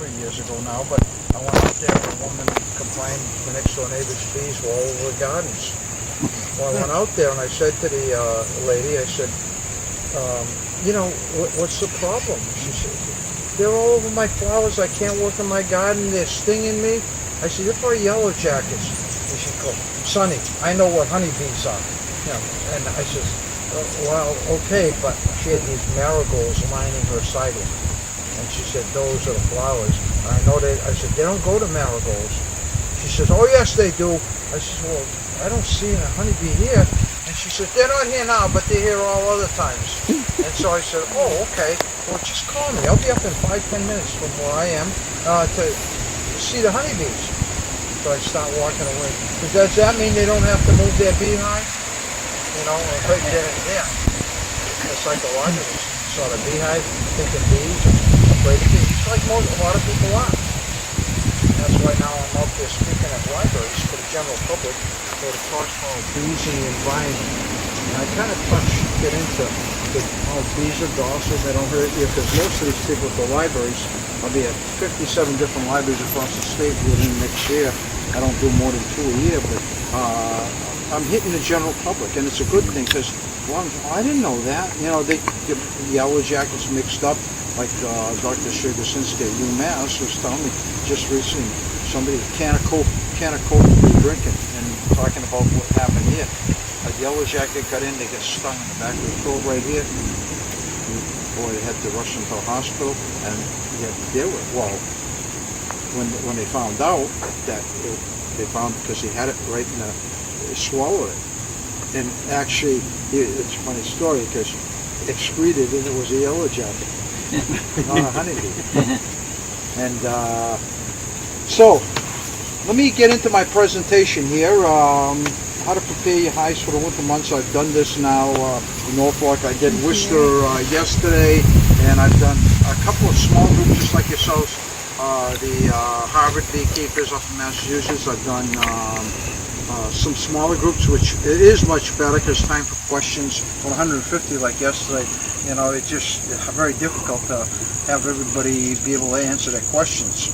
couple of years ago now, but I went out there and a woman complained the next door neighbor's bees were all over the gardens. Well, I went out there and I said to the lady, I said, what's the problem? She said, they're all over my flowers. I can't work in my garden. They're stinging me. I said, they're probably yellow jackets. And she goes, Sonny, I know what honeybees are. And I said, well, okay, but she had these marigolds lining her siding. And she said, those are the flowers. I know I said, they don't go to marigolds. She says, oh yes, they do. I said, well, I don't see a honeybee here. And she said, they're not here now, but they're here all other times. And so I said, oh, okay. Well, just call me. I'll be up in 5-10 minutes from where I am to see the honeybees. So I start walking away. Does that mean they don't have to move their beehive? Right there. The psychological sort of beehive, thinking bees, afraid of bees, like a lot of people are. That's why now I'm out there speaking at libraries for the general public for the talks called bees in the environment. And I kind of get into how bees are docile, they don't hurt you, because most of these people at the libraries, I'll be at 57 different libraries across the state within next year. I don't do more than 2 a year, but I'm hitting the general public, and it's a good thing, because I didn't know that. They get yellow jackets mixed up, like Dr. Shigasinski at UMass was telling me just recently, somebody can of Coke was drinking and talking about what happened here. A yellow jacket got in, they get stung in the back of the throat right here. Boy, they had to rush into the hospital, and you had to deal with it. Well, when they found out that they found, because he had it right in the, they swallowed it. And actually, it's a funny story, because excreted, and it was a yellow jacket, not a honeybee. And so, let me get into my presentation here. How to prepare your hives for the winter months. I've done this now in Norfolk. I did Worcester yesterday, and I've done a couple of small groups just like yourselves. The Harvard beekeepers up in Massachusetts. I've done some smaller groups, which it is much better because time for questions. 150 like yesterday, it's just very difficult to have everybody be able to answer their questions.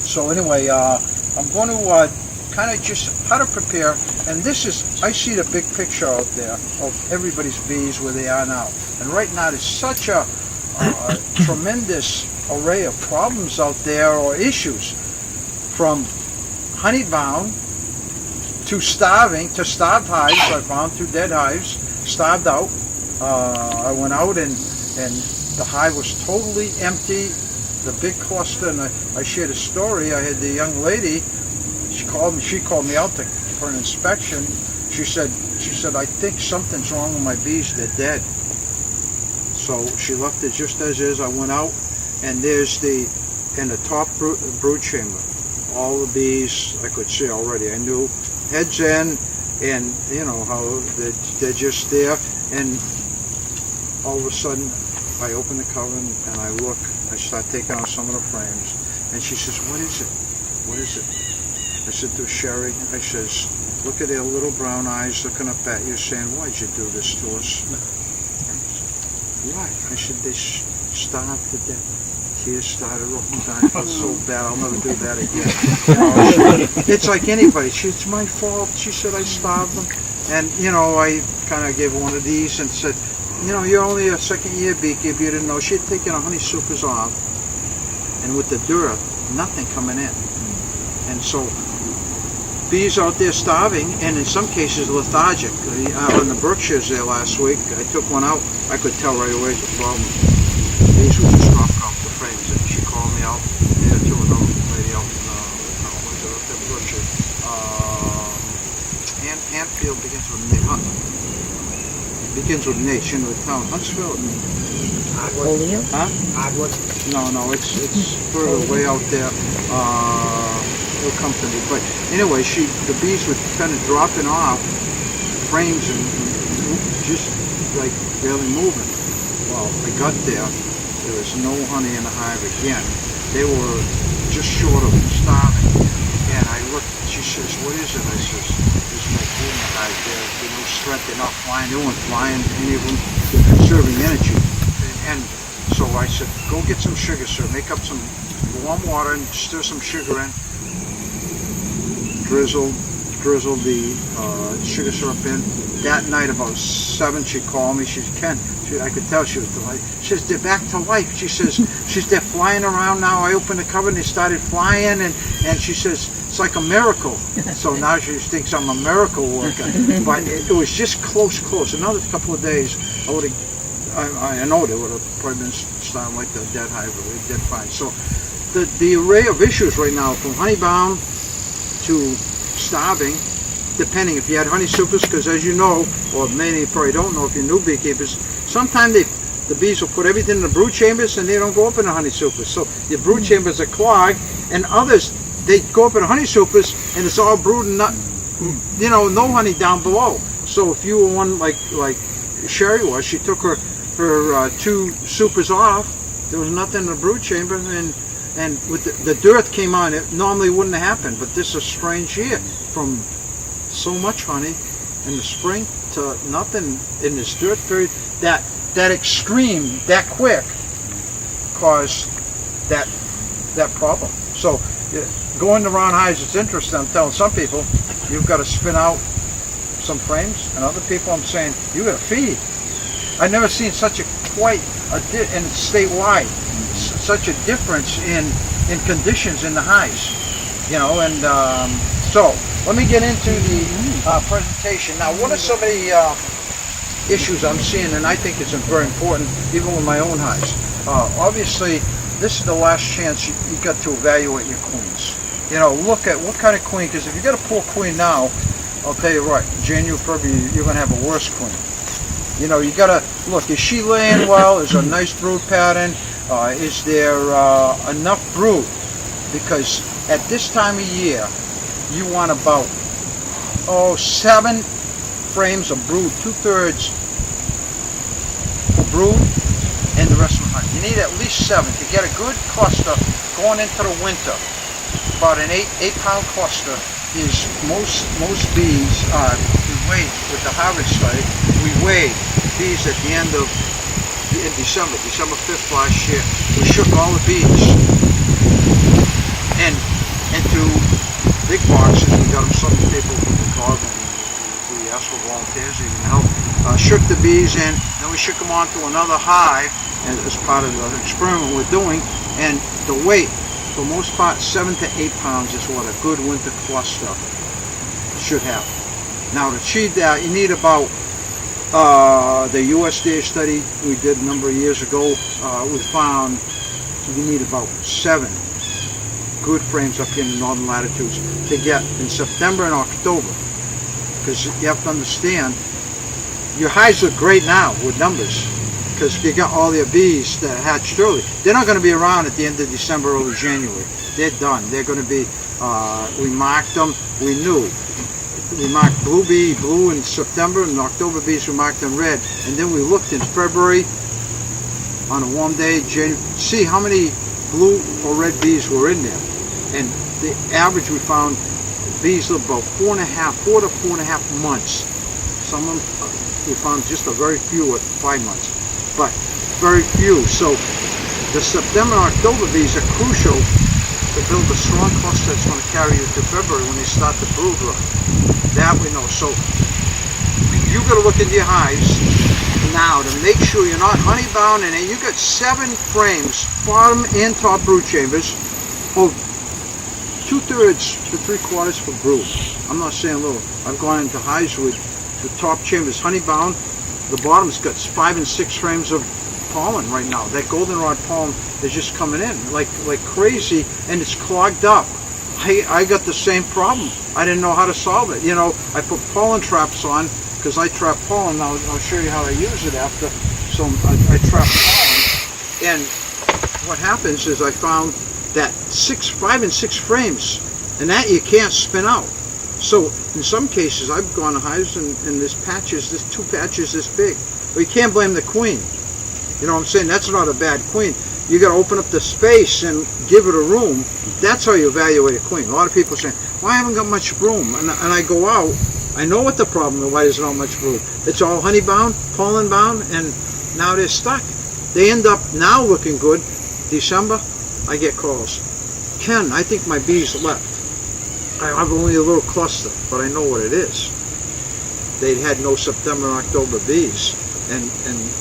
So anyway, I'm going to kind of just how to prepare, and this is, I see the big picture out there of everybody's bees where they are now. And right now there's such a tremendous array of problems out there, or issues, from honey-bound to starving, to starved hives. I found 2 dead hives, starved out. I went out and the hive was totally empty, the big cluster, and I shared a story. I had the young lady, she called me out for an inspection. She said, I think something's wrong with my bees, they're dead. So she left it just as is. I went out, and there's in the top brood chamber, all the bees I could see already. I knew heads in, and how they're just there. And all of a sudden, I open the cover and I look. I start taking out some of the frames, and she says, "What is it? What is it?" I said to Sherry, I says, "Look at their little brown eyes looking up at you, saying, why'd you do this to us?" Why? I said, they starved to death. Tears started rolling down. I felt so bad. I'll never do that again. It's like anybody. It's my fault. She said I starved them. And, I kind of gave her one of these and said, you're only a second-year beekeeper. You didn't know. She had taken her honeysuckers off. And with the dearth, nothing coming in. And so, bees out there starving, and in some cases lethargic. Out in the Berkshires there last week, I took one out. I could tell right away the problem. Bees were just dropping off the frames. And she called me out, to another lady out in Berkshire. Anfield begins with an A. Begins with an H, the town. Huntsville. Polio? Huh? Hardwood? No, it's further way out there. It'll come to me. But anyway, the bees were kind of dropping off frames and just like barely moving. Well, I got there was no honey in the hive again. They were just short of starving. And I looked, she says, "What is it?" I says, "There's no food in the hive. There's no strength. They're not flying. They weren't flying, any of them. They're conserving energy." And So I said, go get some sugar syrup. Make up some warm water and stir some sugar in. Drizzle the sugar syrup in. That night about 7, she called me. She said, Ken, I could tell she was delighted. She says, they're back to life. She says, they're flying around now. I opened the cover and they started flying, and she says, it's like a miracle. So now she thinks I'm a miracle worker. But it was just close. Another couple of days, I know they would have probably been starting like the dead hive, or dead fine. So the array of issues right now, from honeybound to starving, depending if you had honey supers, because as you know, or many probably don't know if you're new beekeepers, sometimes the bees will put everything in the brood chambers and they don't go up in the honey supers. So your brood chambers are clogged, and others, they go up in the honey supers and it's all brood and not, no honey down below. So if you were one like Sherry was, she took her 2 supers off, there was nothing in the brood chamber, and with the dearth came on, it normally wouldn't have happened. But this is a strange year, from so much honey in the spring to nothing in this dearth period. That extreme, that quick, caused that problem. So going to round hives, it's interesting. I'm telling some people, you've got to spin out some frames, and other people I'm saying, you got to feed. I've never seen such and it's statewide, such a difference in conditions in the hives, and so let me get into the presentation. Now, what are some of the issues I'm seeing, and I think it's very important, even with my own hives. Obviously, this is the last chance you got to evaluate your queens. Look at what kind of queen, because if you got a poor queen now, I'll tell you what, January, February, you're going to have a worse queen. You got to look, is she laying well? Is there a nice brood pattern? Is there enough brood? Because at this time of year, you want about 7 frames of brood, 2/3 for brood, and the rest of the honey. You need at least 7 to get a good cluster going into the winter. About an 8-pound cluster is most bees. We weighed with the harvest study. We weighed bees at the end of December 5th last year. We shook all the bees and into big boxes. We got them. Some people from the club, and we asked for volunteers even help. Shook the bees in, then we shook them onto another hive, and as part of the experiment we're doing. And the weight, for the most part, 7 to 8 pounds is what a good winter cluster should have. Now, to achieve that, you need about the USDA study we did a number of years ago. We found you need about 7 good frames up here in the northern latitudes to get in September and October, because you have to understand, your hives look great now with numbers, because if you got all your bees that hatched early, they're not going to be around at the end of December, early January. They're done. They're going to be, we marked them, we knew. We marked blue in September, and October bees we marked in red. And then we looked in February on a warm day, see how many blue or red bees were in there. And the average we found, bees live about 4 to 4.5 months. Some of them we found just a very few at 5 months, but very few. So the September and October bees are crucial to build a strong cluster that's going to carry you to February when they start the brood run. That we know. So you got to look into your hives now to make sure you're not honey bound, and you got 7 frames, bottom and top brood chambers, of 2/3 to 3/4 for brood. I'm not saying little. I've gone into hives with the top chambers honey bound. The bottom's got 5 and 6 frames of pollen right now. That goldenrod pollen is just coming in like crazy, and it's clogged up. I got the same problem. I didn't know how to solve it. I put pollen traps on because I trap pollen. I'll show you how I use it after. So I trap pollen, and what happens is I found that 5 and 6 frames, and that you can't spin out. So in some cases, I've gone to hives and there's 2 patches this big. But you can't blame the queen. You know what I'm saying? That's not a bad queen. You got to open up the space and give it a room. That's how you evaluate a queen. A lot of people say, well, I haven't got much room. And I go out, I know what the problem is, why there's not much brood. It's all honey bound, pollen bound, and now they're stuck. they end up now looking good. December, I get calls. Ken, I think my bees left. I have only a little cluster, but I know what it is. They had no September and October bees, and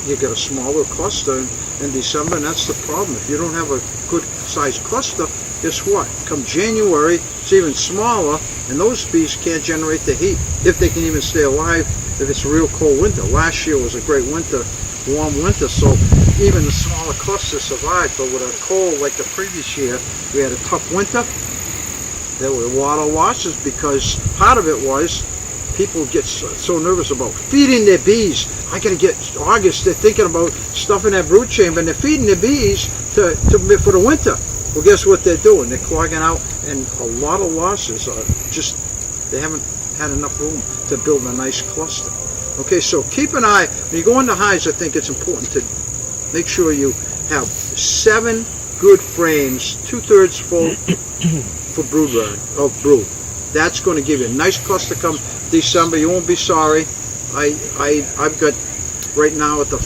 you get a smaller cluster in December, and that's the problem. If you don't have a good sized cluster, guess what? Come January, it's even smaller, and those bees can't generate the heat, if they can even stay alive if it's a real cold winter. Last year was a great winter, warm winter, so even the smaller clusters survived. But with a cold like the previous year, we had a tough winter. There were water losses because part of it was people get so nervous about feeding their bees. I gotta get August, they're thinking about stuffing that brood chamber, and they're feeding their bees for the winter. Well, guess what they're doing? They're clogging out, and a lot of losses are just, they haven't had enough room to build a nice cluster. Okay, so keep an eye. When you go into hives, I think it's important to make sure you have 7 good frames, 2/3 full for brood. That's going to give you a nice cluster come December. You won't be sorry. I've got right now at the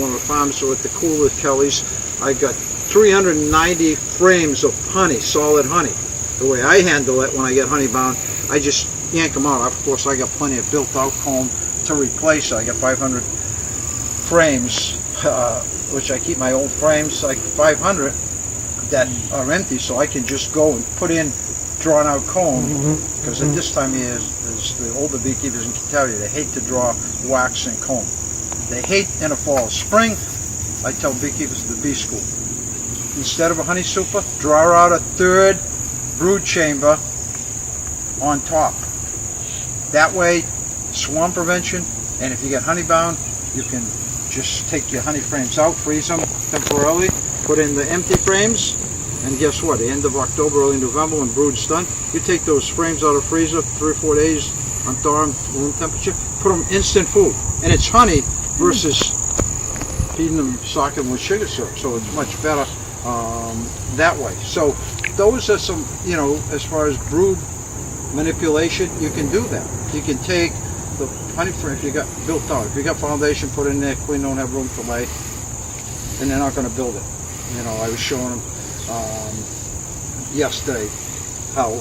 one of the farms with the cooler Kelly's, I got 390 frames of honey, solid honey. The way I handle it when I get honey bound, I just yank them out. Of course, I got plenty of built-out comb to replace. I got 500 frames, which I keep my old frames, like 500 that are empty, so I can just go and put in drawn-out comb. Because at this time of year, as the older beekeepers can tell you, they hate to draw wax and comb. They hate in the fall. Spring, I tell beekeepers at the bee school, instead of a honey super, draw out a 3rd brood chamber on top. That way, swarm prevention, and if you get honey bound, you can just take your honey frames out, freeze them temporarily, put in the empty frames, and guess what? The end of October, early November, when brood's done, you take those frames out of the freezer 3 or 4 days on thaw and room temperature, put them instant food, and it's honey versus feeding them, socking them with sugar syrup, so it's much better that way. So those are some, as far as brood manipulation, you can do that. You can take the honey frame if you got built out. If you got foundation put in there, queen don't have room to lay, and they're not going to build it. I was showing them yesterday how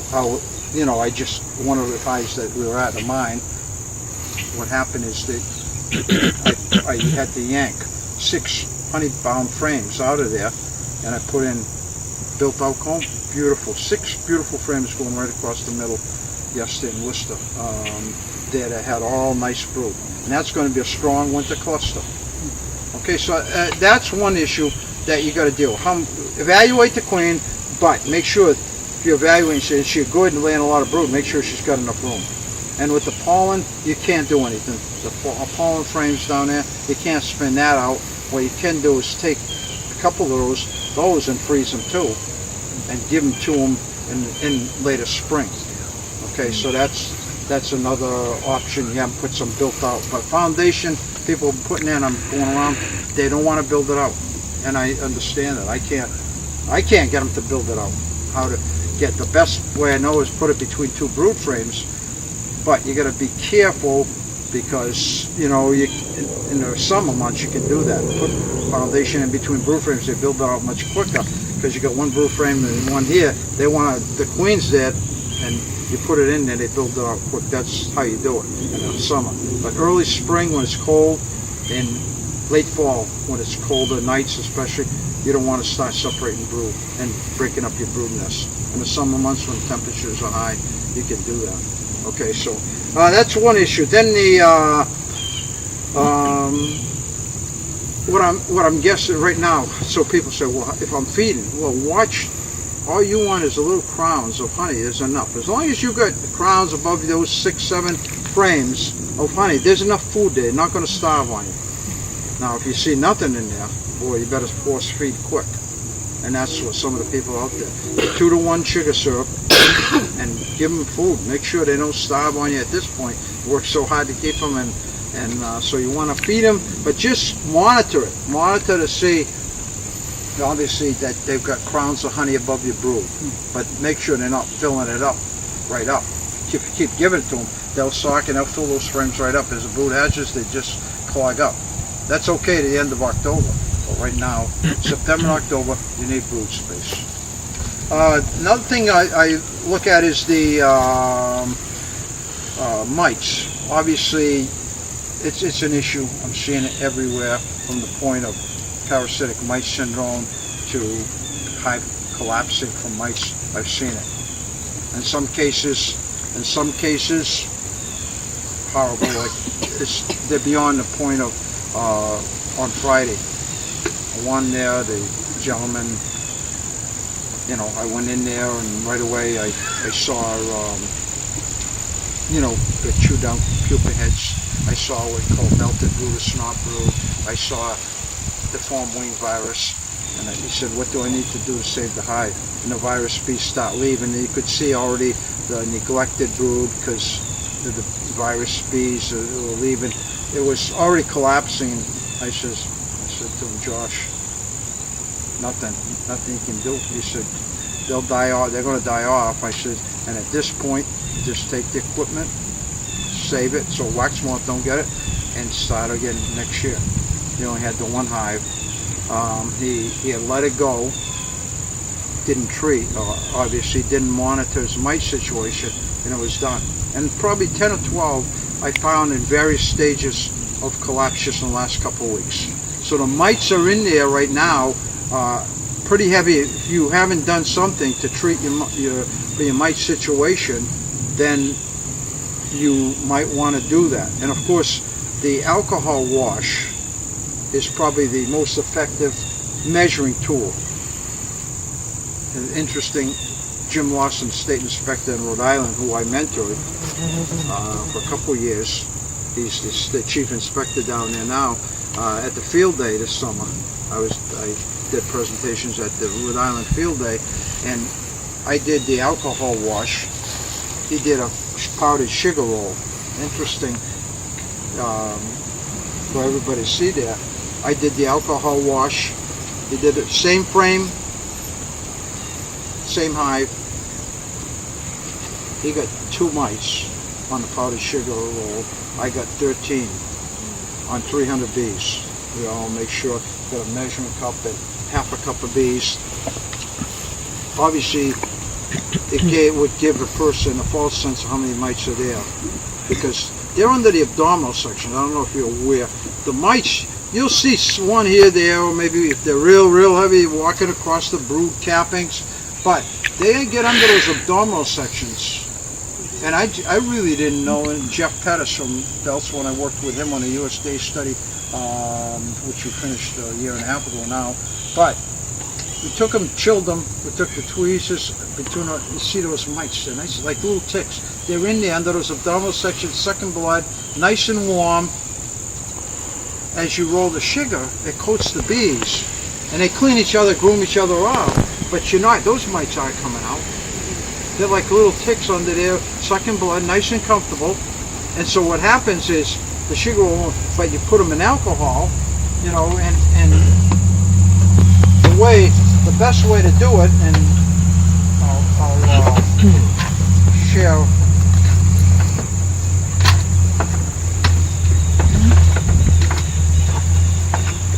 I just, one of the hives that we were at, the mine, what happened is that I had to yank 6 honey bound frames out of there, and I put in built out comb. Beautiful, 6 beautiful frames going right across the middle yesterday in Worcester. That had all nice brood, and that's going to be a strong winter cluster. Okay, so that's one issue that you got to deal with. Evaluate the queen, but make sure if you're evaluating, is she good and laying a lot of brood, make sure she's got enough room. And with the pollen, you can't do anything. The pollen frames down there, you can't spin that out. What you can do is take a couple of those and freeze them too, and give them to them in later spring. Okay, so that's another option. You haven't put some built out, but foundation people are putting in, I'm going around, they don't want to build it out, and I understand it. I can't get them to build it out. How to get the best way I know is put it between 2 brood frames, but you got to be careful because in the summer months you can do that. Put foundation in between brood frames, they build it out much quicker because you got 1 brood frame and 1 here. They want the queen's dead, and you put it in there, they build it out quick. That's how you do it in the summer. But early spring when it's cold, and late fall when it's colder nights especially, you don't want to start separating brood and breaking up your brood nest. In the summer months when temperatures are high, you can do that. Okay, so that's one issue. Then the what I'm guessing right now, so people say, well, if I'm feeding, well, watch. All you want is a little crowns of honey. There's enough. As long as you got crowns above those 6, 7 frames of honey, there's enough food there. They're not going to starve on you. Now, if you see nothing in there, boy, you better force feed quick. And that's what some of the people out there. 2 to 1 sugar syrup, and give them food. Make sure they don't starve on you at this point. Work so hard to keep them, and so you want to feed them, but just monitor it. Monitor to see, obviously, that they've got crowns of honey above your brood, but make sure they're not filling it up, right up. If you keep giving it to them, they'll sock and they'll fill those frames right up. As the brood hatches, they just clog up. That's okay to the end of October. But right now, September and October, you need brood space. Another thing I look at is the mites. Obviously, it's an issue. I'm seeing it everywhere, from the point of parasitic mite syndrome to hive collapsing from mites. I've seen it. In some cases, horrible. Like they're beyond the point of on Friday. One there, the gentleman, you know, I went in there and right away I saw, you know, the chewed down pupa heads. I saw what we call melted brood or snot brood. I saw deformed wing virus. And he said, what do I need to do to save the hive? And the virus bees start leaving. And you could see already the neglected brood because the virus bees were leaving. It was already collapsing. I said to him, Josh, nothing you can do. He said, they'll die off. They're going to die off. I said, and at this point, just take the equipment, save it so wax moth don't get it, and start again next year. He only had the one hive. He had let it go, didn't treat, obviously didn't monitor his mite situation, and it was done. And probably 10 or 12 I found in various stages of collapse just in the last couple of weeks. So the mites are in there right now, pretty heavy. If you haven't done something to treat your mite situation, then you might want to do that. And of course, the alcohol wash is probably the most effective measuring tool. And interesting, Jim Lawson, state inspector in Rhode Island, who I mentored for a couple of years. He's the chief inspector down there now. At the field day this summer, I did presentations at the Rhode Island field day, and I did the alcohol wash. He did a powdered sugar roll. Interesting for everybody to see there. I did the alcohol wash. He did it same frame, same hive. He got 2 mites on the powdered sugar roll. I got 13 on 300 bees. We all make sure, got a measuring cup and half a cup of bees. Obviously, it would give a person a false sense of how many mites are there, because they're under the abdominal section. I don't know if you're aware. The mites, you'll see one here, there, or maybe if they're real heavy, walking across the brood cappings, but they get under those abdominal sections. And I really didn't know, and Jeff Pettis from Belts, when I worked with him on a USDA study, which we finished a year and a half ago now, but we took them, chilled them, we took the tweezers, you see those mites, they're nice, like little ticks. They're in there under those abdominal sections, sucking blood, nice and warm. As you roll the sugar, it coats the bees, and they clean each other, groom each other off, but those mites aren't coming out. They're like little ticks under there, sucking blood, nice and comfortable. And so what happens is, the sugar will, but you put them in alcohol, you know, and the best way to do it, and I'll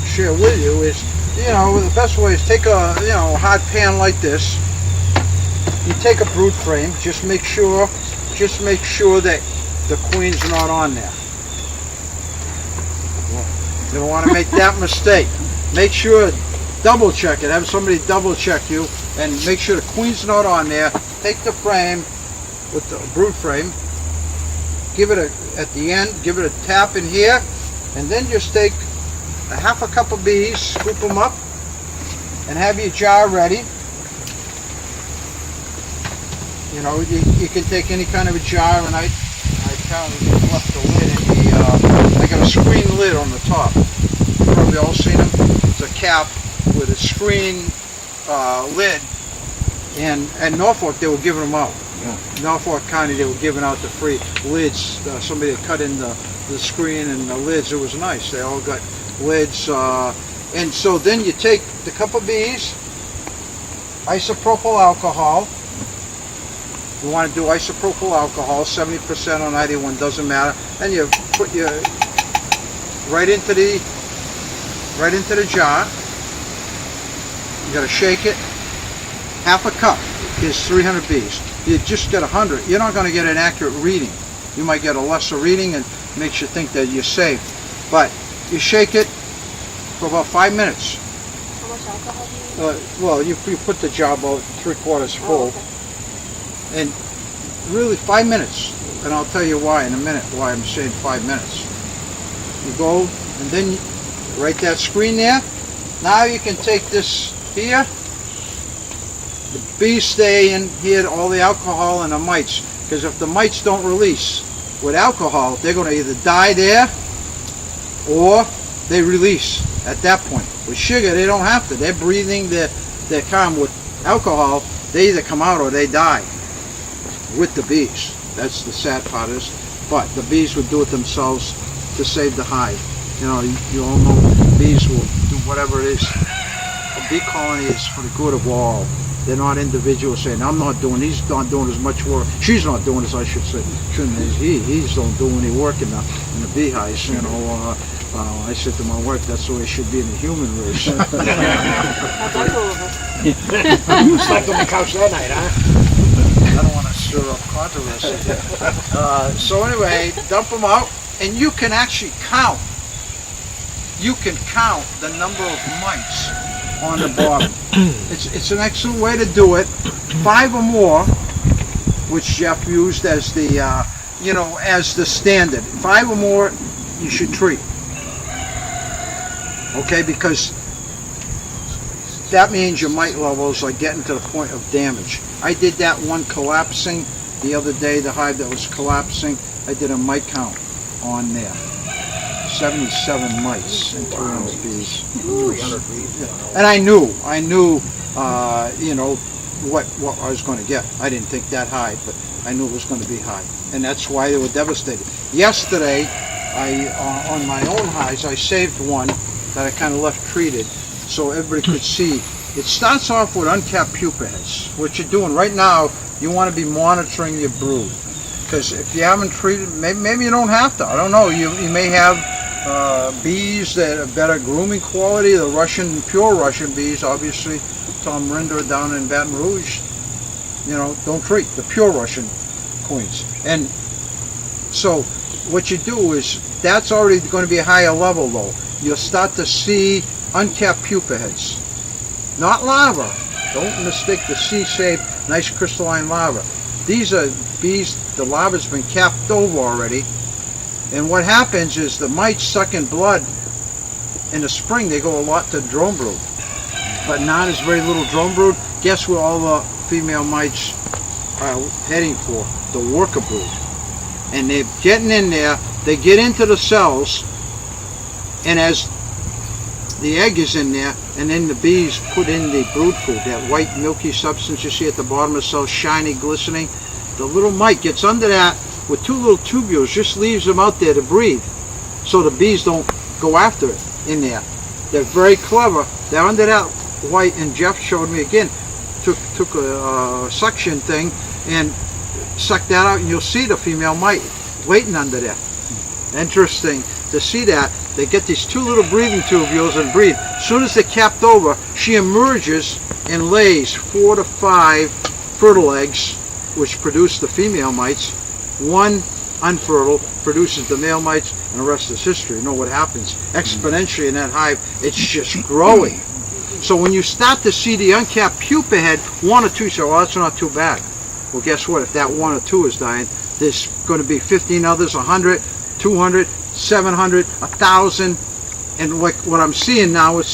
share with you is, you know, the best way is take a, you know, hot pan like this. You take a brood frame, just make sure that the queen's not on there. You don't want to make that mistake. Make sure, double check it, have somebody double check you, and make sure the queen's not on there. Take the frame, with the brood frame, give it at the end, give it a tap in here, and then just take a half a cup of bees, scoop them up, and have your jar ready. You know, you can take any kind of a jar, and I apparently left the lid in the, I got a screen lid on the top. You've probably all seen them. It's a cap with a screen lid, and at Norfolk they were giving them out. Yeah. Norfolk County, they were giving out the free lids. Somebody had cut in the screen and the lids. It was nice. They all got lids. And so then you take the cup of bees, isopropyl alcohol. You want to do isopropyl alcohol, 70% or 91, doesn't matter. Then you put your right into the jar. You got to shake it. Half a cup is 300 bees. You just get 100. You're not going to get an accurate reading. You might get a lesser reading and makes you think that you're safe. But you shake it for about 5 minutes. How much alcohol do you use? Well, you put the jar about 3/4 full. Oh, okay. And really 5 minutes. And I'll tell you why in a minute, why I'm saying 5 minutes. You go and then you write that screen there. Now you can take this here. The bees stay in here, all the alcohol and the mites. Because if the mites don't release with alcohol, they're going to either die there or they release at that point. With sugar, they don't have to. They're breathing their calm. With alcohol, they either come out or they die with the bees. That's the sad part is. But the bees would do it themselves to save the hive. You know, you all know bees will do whatever it is. A bee colony is for the good of all. They're not individuals saying, I'm not doing, he's not doing as much work. She's not doing as I should say. Shouldn't he's don't do any work in the beehives, you know. I said to my wife, that's the way it should be in the human race. How'd that go over? You slept on the couch that night, huh? I don't want to stir up controversy. So anyway, dump them out, and you can actually count. You can count the number of mites on the bottom. It's an excellent way to do it. 5 or more, which Jeff used as the as the standard. 5 or more, you should treat. Okay, because that means your mite levels are getting to the point of damage. I did that one collapsing the other day, the hive that was collapsing. I did a mite count on there. 77 mites and 300 bees. 300 bees. Yeah. And I knew, what I was going to get. I didn't think that high, but I knew it was going to be high. And that's why they were devastated. Yesterday, on my own hives, I saved one that I kind of left treated so everybody could see. It starts off with uncapped pupa heads. What you're doing right now, you want to be monitoring your brood. Because if you haven't treated, maybe you don't have to. I don't know. You may have bees that are better grooming quality. The pure Russian bees, obviously, Tom Rinder down in Baton Rouge, don't treat the pure Russian queens. And so what you do is, that's already going to be a higher level though. You'll start to see uncapped pupa heads. Not larvae. Don't mistake the C-shaped, nice crystalline larva. These are bees, the larva's been capped over already. And what happens is the mites suck in blood. In the spring, they go a lot to drone brood. But not as very little drone brood. Guess where all the female mites are heading for? The worker brood. And they're getting in there, they get into the cells, and as the egg is in there, and then the bees put in the brood food, that white milky substance you see at the bottom of the cell, shiny, glistening, the little mite gets under that with 2 little tubules, just leaves them out there to breathe, so the bees don't go after it in there. They're very clever. They're under that white, and Jeff showed me again, took a suction thing and sucked that out, and you'll see the female mite waiting under there. Interesting to see that. They get these 2 little breathing tubules and breathe. As soon as they're capped over, she emerges and lays 4 to 5 fertile eggs, which produce the female mites. 1 unfertile produces the male mites, and the rest is history. You know what happens exponentially in that hive. It's just growing. So when you start to see the uncapped pupa head, 1 or 2, you say, well, that's not too bad. Well, guess what? If that 1 or 2 is dying, there's going to be 15 others, 100, 200, 700, 1,000. And like what I'm seeing now with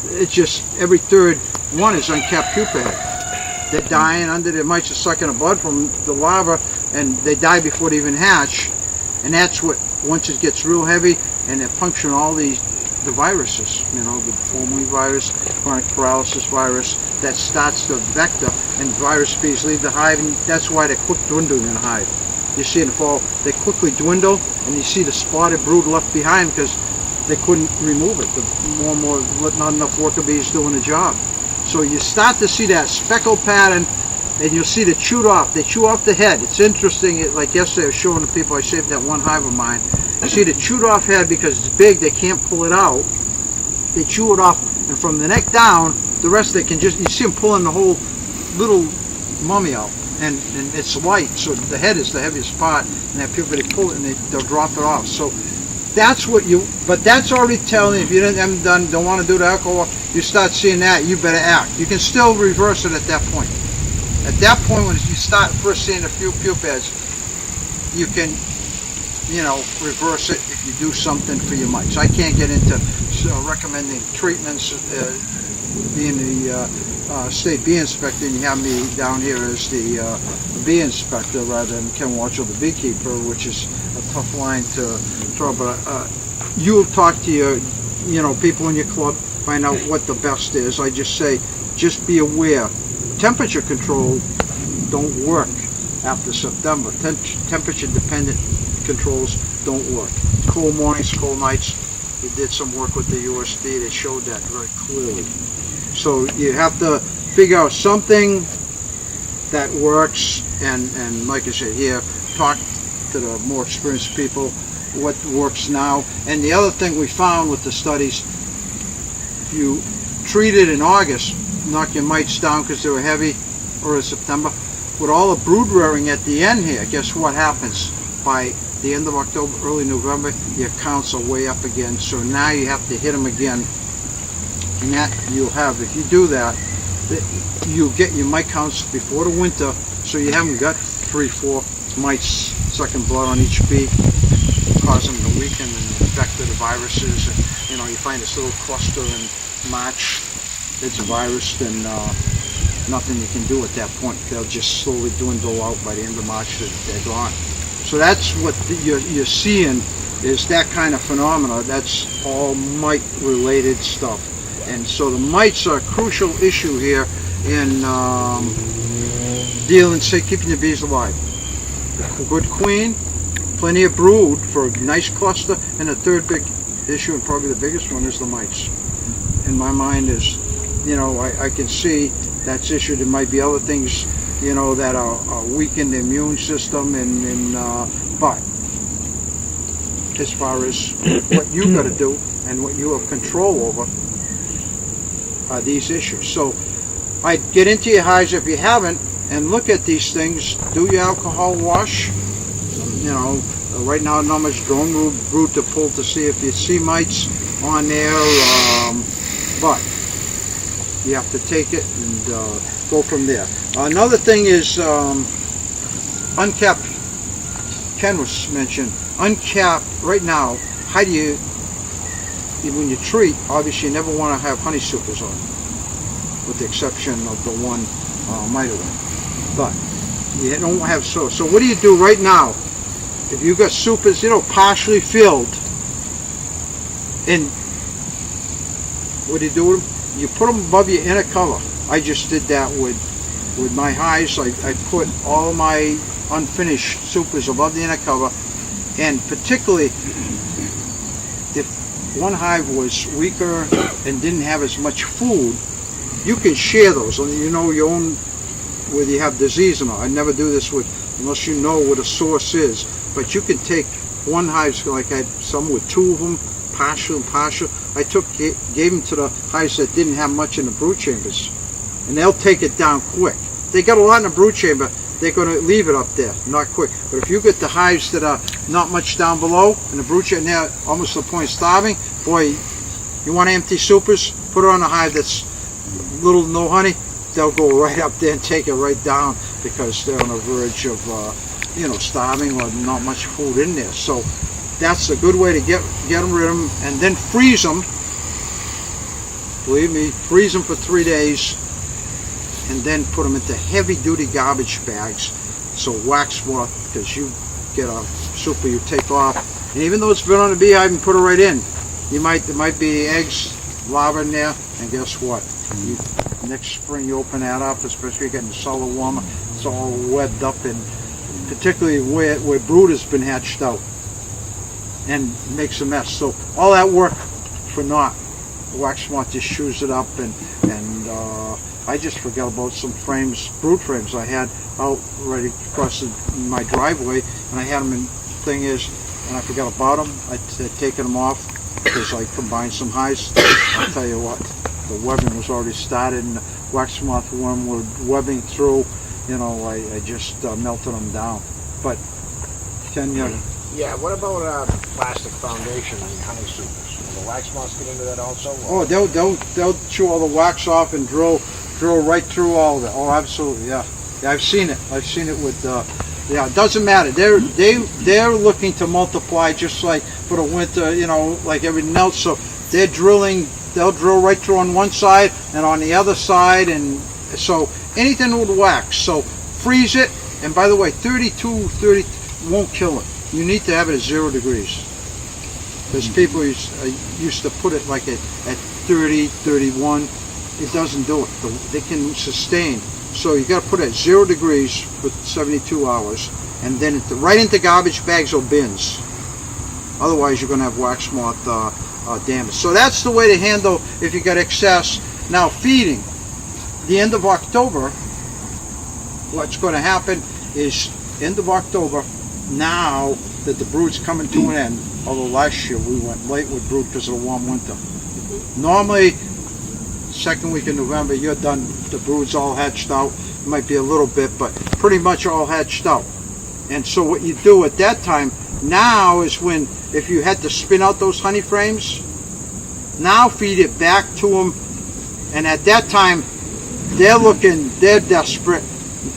it's just every 3rd one is uncapped pupa head. They're dying under their mites are sucking the blood from the larva, and they die before they even hatch. And that's what, once it gets real heavy, and they're puncturing all the viruses, the deformity virus, chronic paralysis virus, that starts the vector, and virus bees leave the hive, and that's why they're quick dwindling in the hive. You see in the fall, they quickly dwindle, and you see the spotted brood left behind because they couldn't remove it. The more and more, not enough worker bees doing the job. So you start to see that speckle pattern, and you'll see the chewed off. They chew off the head. It's interesting, like yesterday I was showing the people, I saved that one hive of mine. You see the chewed off head because it's big, they can't pull it out. They chew it off, and from the neck down, The rest they can just, you see them pulling the whole little mummy out, and it's light, so the head is the heaviest part, and that people, they pull it and they'll drop it off. So that's what but that's already telling you, if you haven't done, don't want to do the alcohol, you start seeing that, you better act. You can still reverse it at that point. At that point, when you start first seeing a few pupads, you can, reverse it if you do something for your mites. I can't get into recommending treatments, being the state bee inspector, and you have me down here as the bee inspector rather than Ken Warchol, the beekeeper, which is a tough line to draw. But you'll talk to your, people in your club, find out what the best is. I just say, just be aware. Temperature control don't work after September. Temperature dependent controls don't work. Cold mornings, cold nights. We did some work with the USD that showed that very clearly. So you have to figure out something that works, and like I said here, talk to the more experienced people what works now. And the other thing we found with the studies, if you treat it in August, knock your mites down because they were heavy, or in September, with all the brood rearing at the end here, guess what happens? By the end of October, early November, your counts are way up again. So now you have to hit them again. And that you'll have, if you do that, you'll get your mite counts before the winter, so you haven't got 3-4 mites sucking blood on each bee, causing them to weaken and infect the viruses. And, you find this little cluster in March, it's a virus, then nothing you can do at that point. They'll just slowly dwindle out. By the end of March, they're gone. So that's what you're seeing, is that kind of phenomena. That's all mite-related stuff. And so the mites are a crucial issue here in keeping the bees alive. A good queen, plenty of brood for a nice cluster, and the third big issue, and probably the biggest one, is the mites. In my mind is, I can see that's issue. There might be other things, that are weaken the immune system, but as far as what you got to do and what you have control over, these issues. So I'd get into your hives if you haven't and look at these things. Do your alcohol wash. Right now not much drone brood to pull to see if you see mites on there, but you have to take it and go from there. Another thing is uncapped. Ken was mentioned uncapped. Right now, how do you, when you treat, obviously you never want to have honey supers on, with the exception of the one mite one. But you don't have so what do you do right now? If you got supers, partially filled, and what do you do with them? You put them above your inner cover. I just did that with my hives. I put all my unfinished supers above the inner cover, and particularly if one hive was weaker and didn't have as much food, you can share those. Your own, whether you have disease or not. I never do this unless you know what a source is. But you can take one hive, like I had some with 2 of them, partial and partial. I gave them to the hives that didn't have much in the brood chambers, and they'll take it down quick. They got a lot in the brood chamber, they're going to leave it up there, not quick. But if you get the hives that are not much down below in the brood chamber, they're almost to the point of starving, boy, you want empty supers, put it on a hive that's little no honey, they'll go right up there and take it right down, because they're on the verge of starving or not much food in there. So that's a good way to get them rid of them, and then freeze them. Believe me, freeze them for 3 days, and then put them into heavy-duty garbage bags. So wax moth, because you get a super you take off, and even though it's been on the beehive, and put it right in, there might be eggs, larvae in there, and guess what? Next spring you open that up, especially getting the solar warmer, it's all webbed up, and particularly where brood has been hatched out, and makes a mess. So all that work for naught. Wax moth just chews it up, and I just forgot about some brood frames I had out right across my driveway, and I had them in, and I forgot about them. I'd taken them off because I combined some hives. I'll tell you what, the webbing was already started and the wax moth worm were webbing through, you know, I just melted them down. But can you? Yeah, what about plastic foundation and honey supers? Will the wax moths get into that also? Oh, they'll chew all the wax off and drill right through all of it. Oh, absolutely, yeah. Yeah, I've seen it. I've seen it with. Yeah, it doesn't matter. They're looking to multiply just like for the winter, you know, like everything else. So they're drilling. They'll drill right through on one side and on the other side, and so anything with wax. So freeze it. And by the way, 30 won't kill it. You need to have it at 0 degrees. Because people used to put it like at 30, 31. It doesn't do it. They can sustain. So you got to put it at 0 degrees for 72 hours, and then right into garbage bags or bins. Otherwise, you're going to have wax moth damage. So that's the way to handle if you got excess. Now feeding. The end of October, what's going to happen is end of October, now that the brood's coming to an end, although last year we went late with brood because of the warm winter. Normally, second week in November, you're done. The brood's all hatched out. It might be a little bit, but pretty much all hatched out. And so what you do at that time, now is when, if you had to spin out those honey frames, now feed it back to them. And at that time, they're desperate.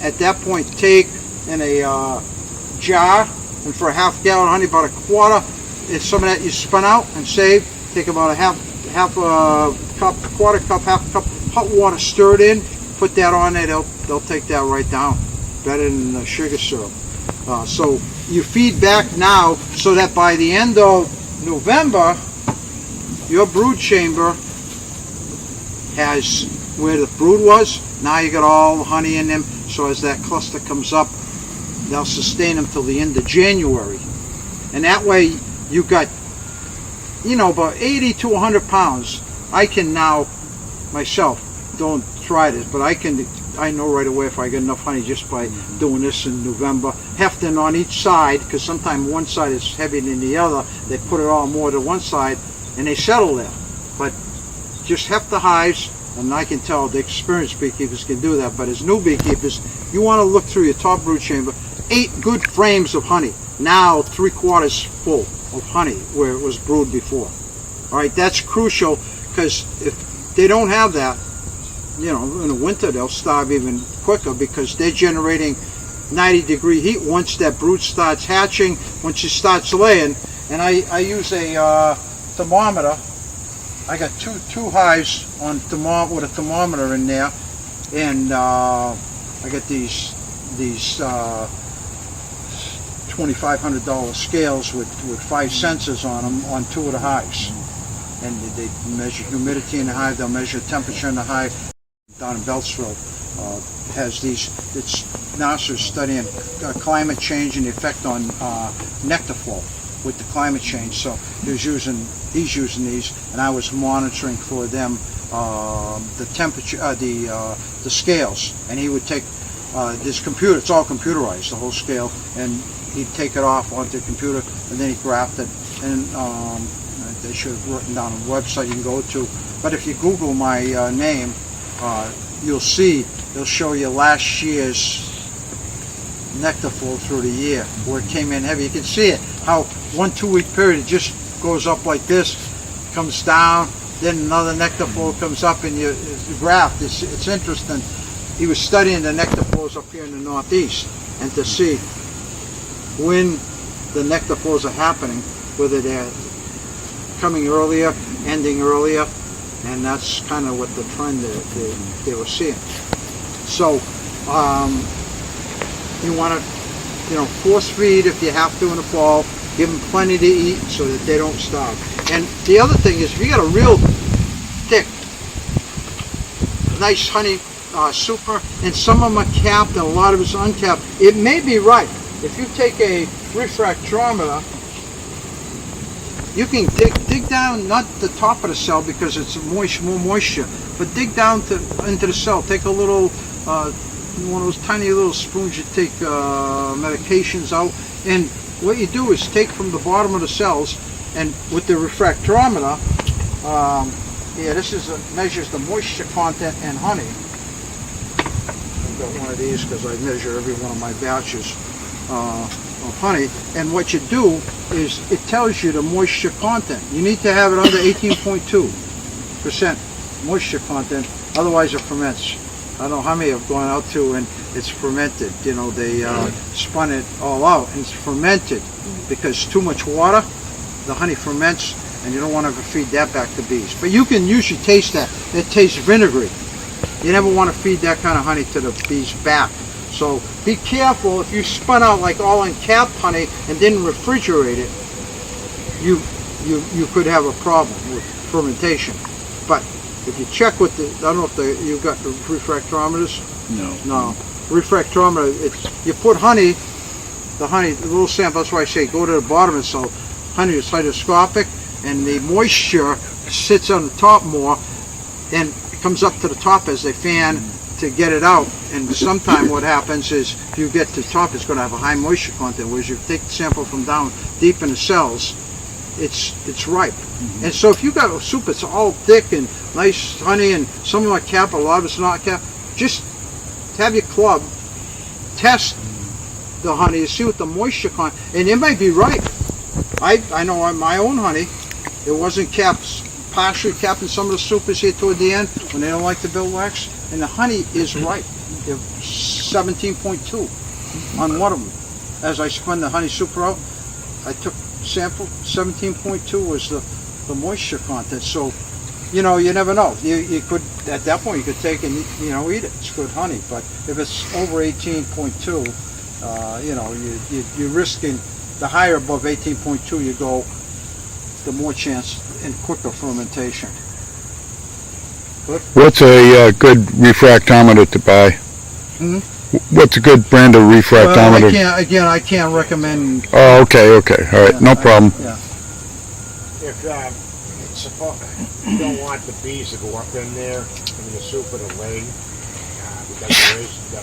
At that point, take in a jar, and for a half gallon of honey, about a quarter, it's some of that you spun out and save. Take about a half a cup, quarter cup, half a cup, hot water, stir it in, put that on there, they'll take that right down. Better than the sugar syrup. So you feed back now so that by the end of November, your brood chamber has where the brood was. Now you got all the honey in them, so as that cluster comes up, they'll sustain them till the end of January. And that way you got, you know, about 80 to 100 pounds. I can now, myself, don't try this, but I know right away if I get enough honey just by doing this in November. Hefting on each side, because sometimes one side is heavier than the other. They put it all more to one side, and they settle there. But just heft the hives, and I can tell the experienced beekeepers can do that. But as new beekeepers, you want to look through your top brood chamber. 8 good frames of honey. Now 3/4 full of honey where it was brewed before. All right, that's crucial, because if they don't have that, you know, in the winter they'll starve even quicker because they're generating 90-degree heat once that brood starts hatching, once she starts laying. And I use a thermometer. I got two hives on with a thermometer in there, and I got these $2,500 scales with 5 sensors on them on 2 of the hives. And they measure humidity in the hive, they'll measure temperature in the hive. Down in Beltsville has these, it's NASA's studying climate change and the effect on nectar flow with the climate change. So he's using these, and I was monitoring for them the temperature, the scales, and he would take this computer, it's all computerized, the whole scale, and he'd take it off onto the computer, and then he graphed it, and they should have written down a website you can go to. But if you Google my name, you'll see, they'll show you last year's nectar flow through the year, where it came in heavy. You can see it, how 1-2 week period, it just goes up like this, comes down, then another nectar flow comes up, and you graph. It's interesting. He was studying the nectar flows up here in the Northeast, and to see when the nectar flows are happening, whether they're coming earlier, ending earlier, and that's kind of what the trend they were seeing. So you want to, you know, force feed if you have to in the fall. Give them plenty to eat so that they don't starve. And the other thing is, if you got a real thick, nice honey super, and some of them are capped and a lot of it's uncapped, it may be right. If you take a refractometer, you can dig down, not the top of the cell because it's more moisture, but dig down into the cell. Take a little, one of those tiny little spoons you take medications out, and what you do is take from the bottom of the cells, and with the refractometer, Yeah, this is measures the moisture content in honey. I've got one of these because I measure every one of my batches of honey. And what you do is it tells you the moisture content. You need to have it under 18.2% moisture content, otherwise it ferments. I don't know how many have gone out to and it's fermented. You know, they spun it all out and it's fermented because too much water, the honey ferments, and you don't want to feed that back to bees. But you can usually taste that. It tastes vinegary. You never want to feed that kind of honey to the bees back. So be careful. If you spun out like all uncapped honey and didn't refrigerate it, you could have a problem with fermentation. But if you check with the, I don't know if you've got the refractometers? No. Refractometer, you put honey, the little sample, that's why I say go to the bottom, and so honey is hydroscopic, and the moisture sits on the top more, and it comes up to the top as they fan to get it out. And sometimes what happens is if you get to the top, it's going to have a high moisture content, whereas you take the sample from down deep in the cells, it's ripe. And so if you got a soup that's all thick and nice honey, and some of them are capped, a lot of it's not capped, just have your club test the honey to see what the moisture content, and it might be ripe. I know on my own honey, it wasn't capped, partially capped in some of the supers here toward the end when they don't like to build wax, and the honey is ripe. 17.2 on one of them. As I spun the honey super out, I took sample, 17.2 was the moisture content. So, you know, you never know. You could, at that point, you could take and, you know, eat it. It's good honey. But if it's over 18.2, you know, you're risking, the higher above 18.2 you go, the more chance and quicker fermentation. Good? What's a good refractometer to buy? What's a good brand of refractometer? Well, I can't recommend. Oh, okay, all right, no problem. Yeah. If you don't want the bees to go up in there in the soup of the lay, because there is the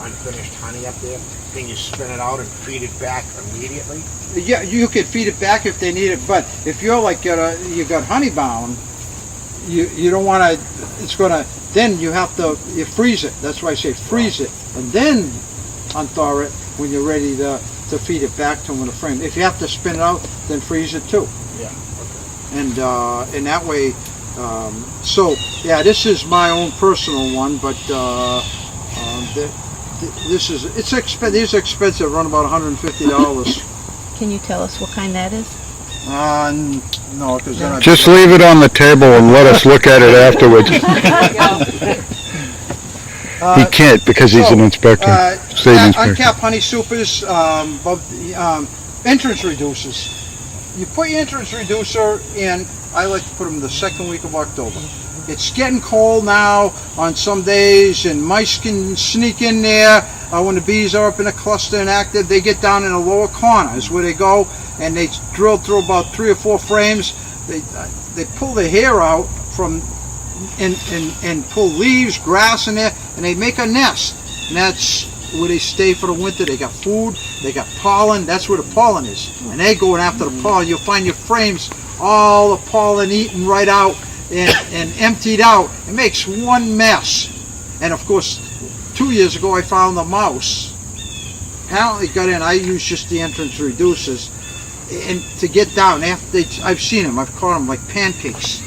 unfinished honey up there, then you spin it out and feed it back immediately. Yeah, you could feed it back if they need it, but if you're like you got honey bound, you don't want to. It's gonna. Then you have to freeze it. That's why I say freeze it, and then unthaw it when you're ready to feed it back to them in a frame. If you have to spin it out, then freeze it too. Yeah. And in that way, so yeah, this is my own personal one, but this is these are expensive, run about $150. Can you tell us what kind that is? No, because then Just leave it on the table and let us look at it afterwards. He can't because he's an inspector, state inspector. Uncapped honey supers, entrance reducers. You put your entrance reducer in, I like to put them the second week of October. It's getting cold now on some days, and mice can sneak in there when the bees are up in a cluster and active. They get down in the lower corner is where they go, and they drill through about 3 or 4 frames. They pull the hair out from and pull leaves, grass in there, and they make a nest. And that's where they stay for the winter. They got food, they got pollen. That's where the pollen is. And they going after the pollen. You'll find your frames, all the pollen eaten right out and emptied out. It makes one mess. And of course, 2 years ago I found the mouse. Apparently got in. I used just the entrance reducers, and to get down after I've seen them. I've caught them like pancakes.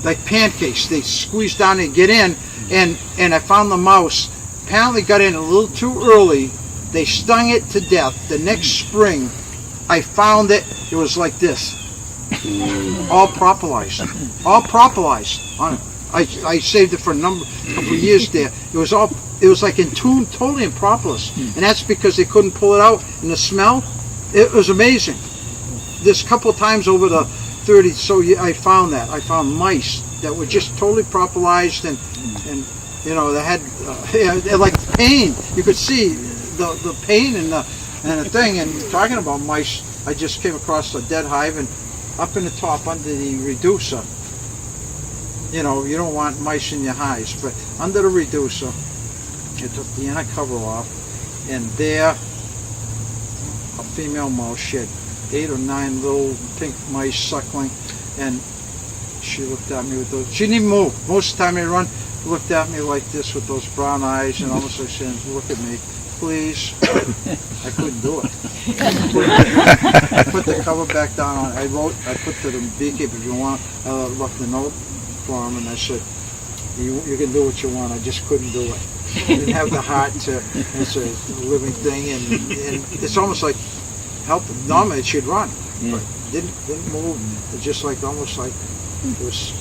Like pancakes, they squeeze down and get in, and I found the mouse. Apparently got in a little too early. They stung it to death. The next spring, I found it. It was like this, all propolised, all propolised. I saved it for a couple of years there. It was like in tune, totally in propolis, and that's because they couldn't pull it out. And the smell, it was amazing. This couple of times over the 30, so I found that. I found mice that were just totally propolized, and you know, they had they're like pain. You could see the pain and the thing. And talking about mice, I just came across a dead hive, and up in the top under the reducer, you know, you don't want mice in your hives, but under the reducer, I took the inner cover off, and there, a female mouse, she had 8 or 9 little pink mice suckling, and she looked at me with those. She didn't even move. Most of the time I run, looked at me like this with those brown eyes and almost like saying, "Look at me, please." I couldn't do it. I put the cover back down on. I put to the beekeeper, "If you want," I left the note for him, and I said, "You can do what you want." I just couldn't do it. I didn't have the heart to. It's a living thing, and it's almost like help. Normally it should run, but didn't move. It's just like almost like it was,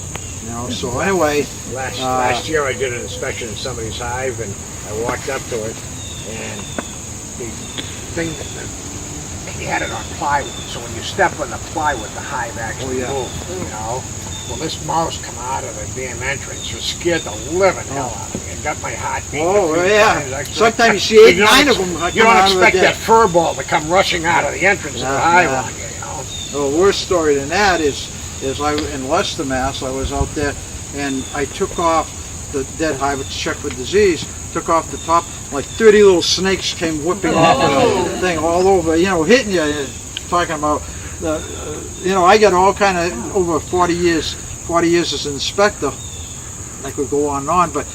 you know. So anyway, Last year I did an inspection in somebody's hive, and I walked up to it, and the thing he had it on plywood. So when you step on the plywood, the hive actually moved. You know. Well, this mouse come out of the damn entrance. It scared the living hell out of me. It got my heart beating. Oh, yeah. Sometimes you see 8, 9 of them. You don't expect that fur ball to come rushing out of the entrance of the hive on you, you know. The worst story than that is I in Leicester, Mass. I was out there and I took off the dead hive to check for disease. Took off the top, like 30 little snakes came whipping off of the thing all over. You know, hitting you. Talking about. You know, I got all kind of over 40 years as an inspector. I could go on and on, but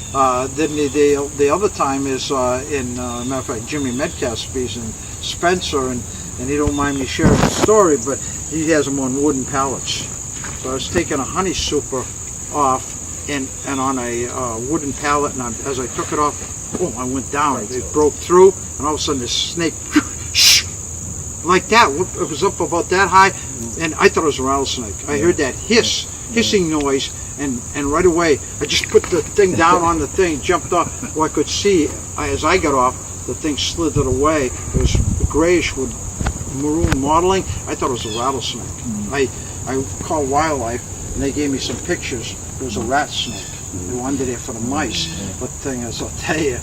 then the other time is in matter of fact, Jimmy Metcalf's in Spencer, and he don't mind me sharing the story, but he has them on wooden pallets. So I was taking a honey super off and on a wooden pallet, and as I took it off, I went down. It broke through, and all of a sudden this snake. Like that, it was up about that high, and I thought it was a rattlesnake. I heard that hissing noise, and right away, I just put the thing down on the thing, jumped off. Well, I could see, as I got off, the thing slithered away. It was grayish with maroon mottling. I thought it was a rattlesnake. I called wildlife, and they gave me some pictures. It was a rat snake. They were under there for the mice. But the thing is, I'll tell you,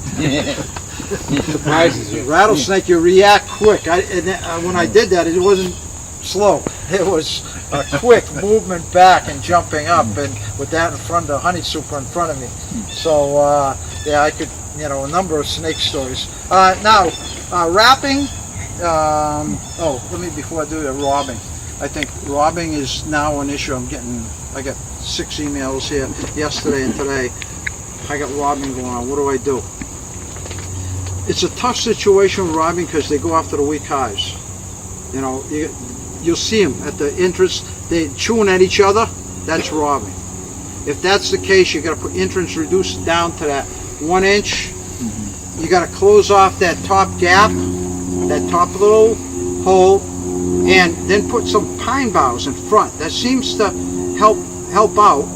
Surprises you. Rattlesnake, you react quick. When I did that, it wasn't slow. It was a quick movement back and jumping up, and with that in front of the honey super in front of me. So yeah, I could, you know, a number of snake stories. Now, wrapping. Let me before I do that, robbing. I think robbing is now an issue. I got 6 emails here yesterday and today. I got robbing going on. What do I do? It's a tough situation with robbing because they go after the weak hives. You know, you'll see them at the entrance. They're chewing at each other. That's robbing. If that's the case, you got to put entrance reduced down to that 1 inch. You got to close off that top gap, that top little hole, and then put some pine boughs in front. That seems to help out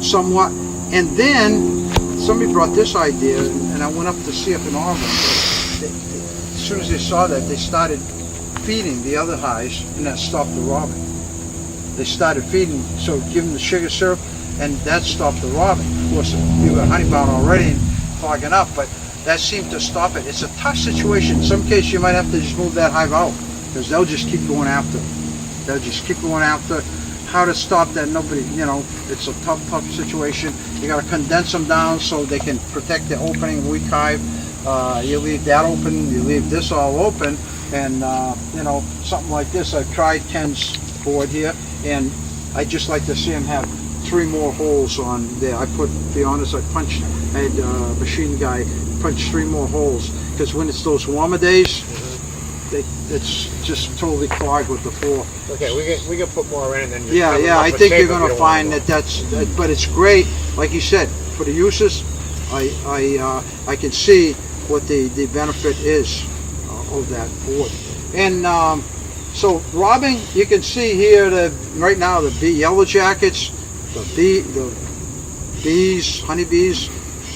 somewhat. And then somebody brought this idea, and I went up to see up in Auburn. As soon as they saw that, they started feeding the other hives, and that stopped the robbing. They started feeding, so give them the sugar syrup, and that stopped the robbing. Of course, you were honeybound already and fogging up, but that seemed to stop it. It's a tough situation. In some cases, you might have to just move that hive out, because they'll just keep going after it. They'll just keep going after it. How to stop that, nobody, you know, it's a tough situation. You got to condense them down so they can protect the opening, weak hive. You leave that open, you leave this all open, and you know, something like this. I've tried Ken's board here, and I just like to see him have 3 more holes on there. I be honest, I had a machine guy punch 3 more holes, because when it's those warmer days, it's just totally clogged with the floor. Okay, we can put more in, and then yeah. I think you're going to find that's. But it's great, like you said, for the uses. I can see what the benefit is of that board. And so robbing, you can see here right now the yellow jackets, the bees, honeybees.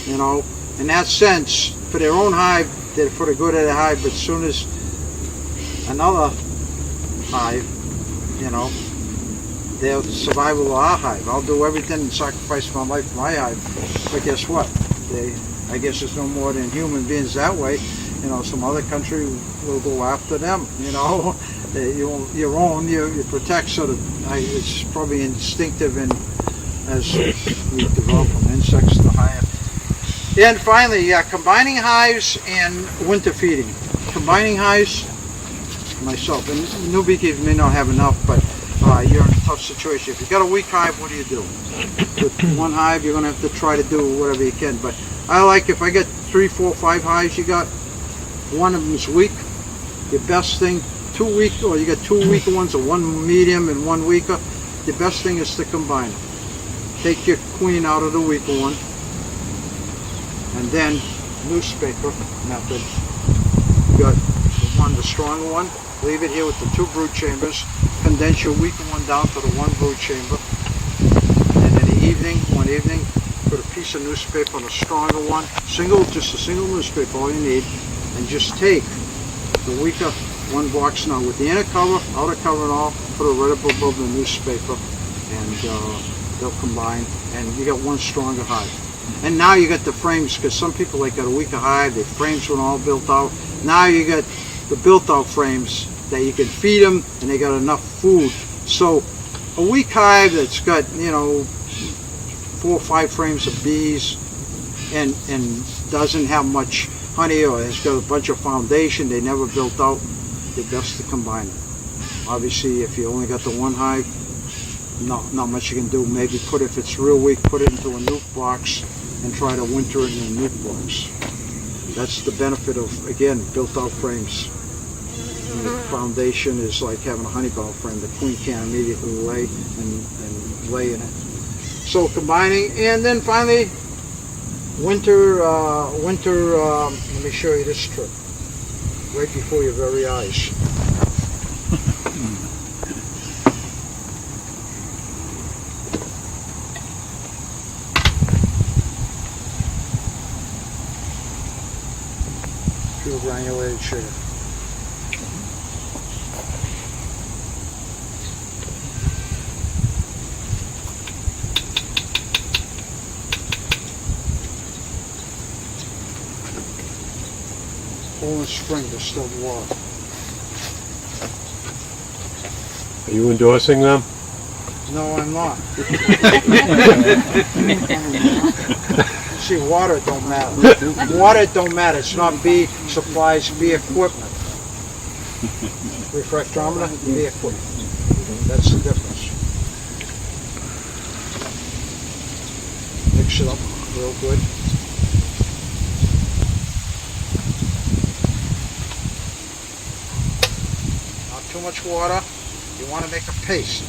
You know, in that sense, for their own hive, they're for the good of the hive. But as soon as another hive, you know, their survival of our hive. I'll do everything and sacrifice my life for my hive. But guess what? I guess there's no more than human beings that way. You know, some other country will go after them. You know, your own, you protect. So that it's probably instinctive, and as we develop from insects to hive. And finally, combining hives and winter feeding. Combining hives. Myself, and new beekeepers may not have enough, but you're in tough situation. If you got a weak hive, what do you do? With one hive, you're gonna have to try to do whatever you can. But I like, if I get 3, 4, 5 hives, you got one of them's weak. Your best thing, 2 weak, or you got 2 weaker ones, or 1 medium and 1 weaker. The best thing is to combine them. Take your queen out of the weaker one, and then newspaper method. You got the stronger one. Leave it here with the 2 brood chambers. Condense your weaker one down to the 1 brood chamber. And in the evening, one evening, put a piece of newspaper on a stronger one. Just a single newspaper, all you need. And just take the weaker one box now with the inner cover, outer cover and all, put it right up above the newspaper, and they'll combine, and you got 1 stronger hive. And now you got the frames, because some people like got a weaker hive, their frames weren't all built out. Now you got the built out frames that you can feed them, and they got enough food. So a weak hive that's got, 4 or 5 frames of bees and doesn't have much honey, or has got a bunch of foundation they never built out, the best to combine it. Obviously, if you only got the 1 hive, not much you can do. Maybe if it's real weak, put it into a nuke box and try to winter it in a nuke box. That's the benefit of, again, built out frames. And the foundation is like having a honey bottle frame. The queen can't immediately lay and lay in it. So combining, and then finally, winter, let me show you this trick. Right before your very eyes. Pure granulated sugar. All in spring, there's still water. Are you endorsing them? No, I'm not. See, water don't matter. Water don't matter. It's not bee supplies, bee equipment. Refractometer, bee equipment. That's the difference. Mix it up real good. Not too much water. You want to make a paste.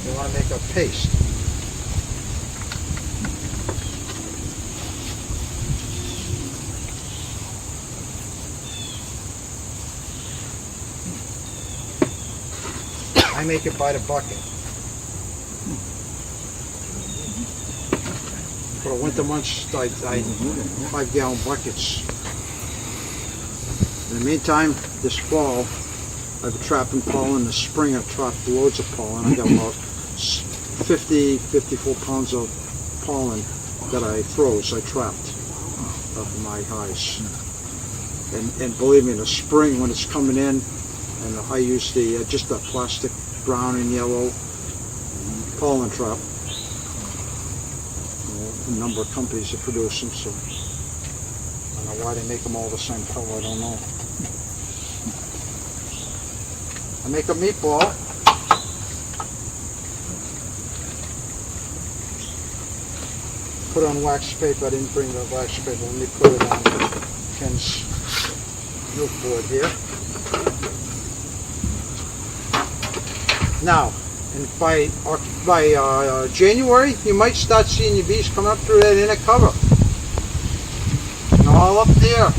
You want to make a paste. I make it by the bucket. For the winter months, I 5-gallon buckets. In the meantime, this fall, I've been trapping pollen. This spring, I've trapped loads of pollen. I got about 54 pounds of pollen that I froze. I trapped up in my hives. And believe me, in the spring when it's coming in, and I use the just a plastic brown and yellow pollen trap. A number of companies that produce them, so I don't know why they make them all the same color. I don't know. I make a meatball. Put on wax paper. I didn't bring the wax paper. Let me put it on Ken's milk board here. Now, and by January, you might start seeing your bees coming up through that inner cover. And all up there.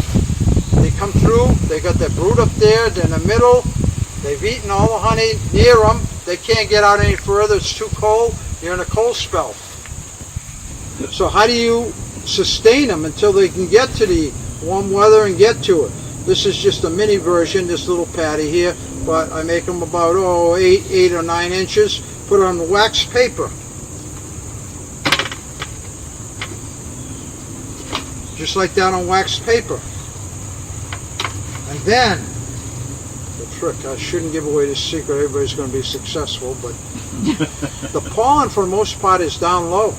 They come through, they got their brood up there, they're in the middle, they've eaten all the honey near them, they can't get out any further, it's too cold, you're in a cold spell. So how do you sustain them until they can get to the warm weather and get to it? This is just a mini version, this little patty here, but I make them about 8 or 9 inches. Put it on the wax paper. Just like that on wax paper. And then, the trick, I shouldn't give away this secret, everybody's going to be successful, but the pollen for the most part is down low.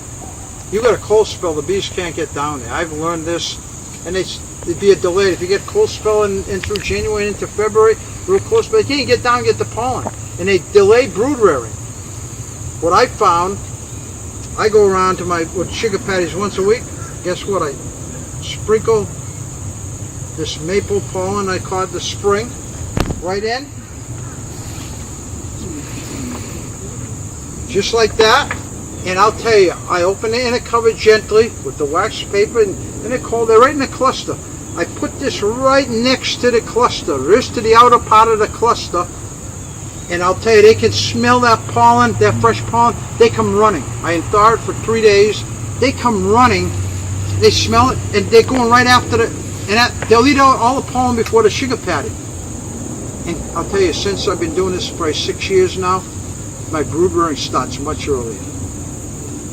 You got a cold spell, the bees can't get down there. I've learned this, and it'd be a delay. If you get cold spell in through January into February, real close, but they can't get down and get the pollen. and they delay brood rearing. What I found, I go around to my sugar patties once a week. Guess what? I sprinkle this maple pollen I caught this spring right in. Just like that. And I'll tell you, I open the inner cover gently with the wax paper, and they're cold. They're right in the cluster. I put this right next to the cluster, just to the outer part of the cluster. And I'll tell you, they can smell that pollen, that fresh pollen. They come running. I thaw it for 3 days. They come running. They smell it, and they're going right after the. And they'll eat all the pollen before the sugar patty. And I'll tell you, since I've been doing this for 6 years now, my brood rearing starts much earlier.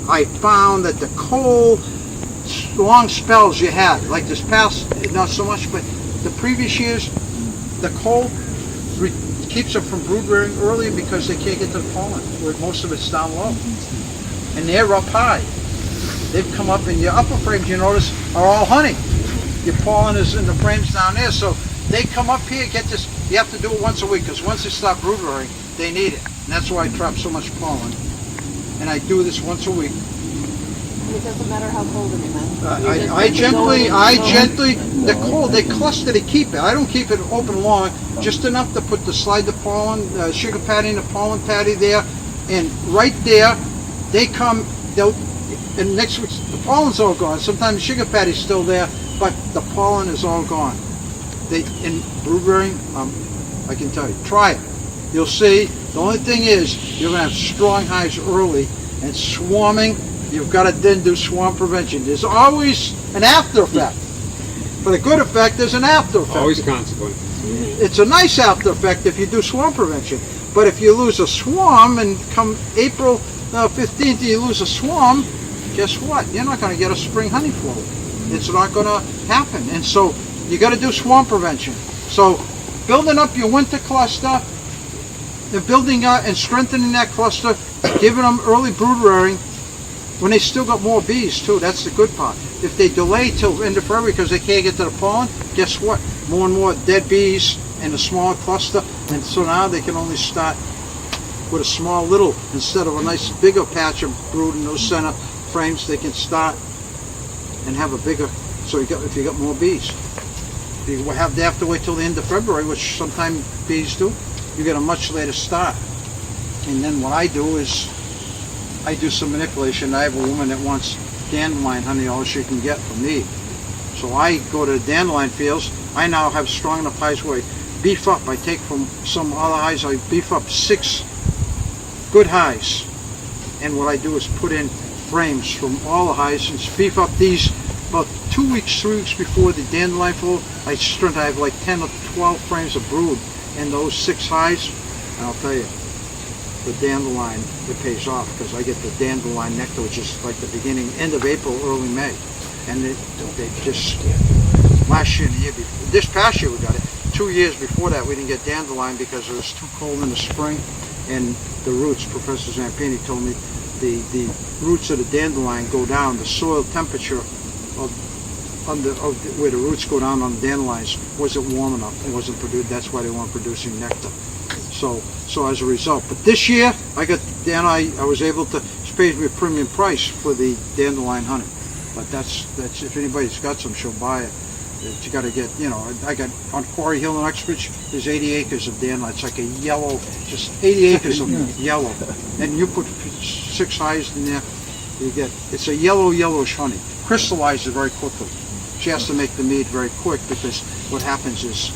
I found that the cold, long spells you had, like this past, not so much, but the previous years, the cold keeps them from brood rearing early because they can't get to the pollen, where most of it's down low. And they're up high. They've come up, and your upper frames, you notice, are all honey. Your pollen is in the frames down there, so they come up here, get this. You have to do it once a week, because once they stop brood rearing, they need it. And that's why I trap so much pollen. And I do this once a week. And it doesn't matter how cold it is. I gently, the cold, they cluster, they keep it. I don't keep it open long, just enough to slide the pollen, sugar patty and the pollen patty there. And right there, they come, and next week, the pollen's all gone. Sometimes the sugar patty's still there, but the pollen is all gone. In brood rearing, I can tell you, try it. You'll see. The only thing is, you're going to have strong hives early, and swarming, you've got to then do swarm prevention. There's always an after effect. For the good effect, there's an after effect. Always a consequence. It's a nice after effect if you do swarm prevention. But if you lose a swarm, and come April 15th you lose a swarm, guess what? You're not going to get a spring honey flow. It's not going to happen. And so you got to do swarm prevention. So building up your winter cluster, they're building out and strengthening that cluster, giving them early brood rearing when they still got more bees too. That's the good part. If they delay till end of February because they can't get to the pollen, guess what? More and more dead bees in a smaller cluster, and so now they can only start with a small little, instead of a nice bigger patch of brood in those center frames, they can start and have a bigger, so if you got more bees. If you have to wait till the end of February, which sometimes bees do, you get a much later start. And then what I do is, I do some manipulation. I have a woman that wants dandelion honey, all she can get from me. So I go to the dandelion fields. I now have strong enough hives where I beef up. I take from some other hives, I beef up 6 good hives. And what I do is put in frames from all the hives and beef up these about 2 weeks, 3 weeks before the dandelion flow. I have like 10 or 12 frames of brood in those 6 hives, and I'll tell you, the dandelion, it pays off, because I get the dandelion nectar, which is like the end of April, early May. And they just, last year and the year before, this past year we got it. 2 years before that we didn't get dandelion because it was too cold in the spring, and the roots, Professor Zampini told me, the roots of the dandelion go down, the soil temperature where the roots go down on the dandelions wasn't warm enough. It wasn't produced. That's why they weren't producing nectar. So as a result, but this year I was able to pay me a premium price for the dandelion honey. But that's if anybody's got some, she'll buy it. You got to get, I got on Quarry Hill in Uxbridge. There's 80 acres of dandelion. It's like a yellow, just 80 acres of yellow. And you put 6 hives in there, you get, it's a yellowish honey. Crystallizes very quickly. She has to make the mead very quick, because what happens is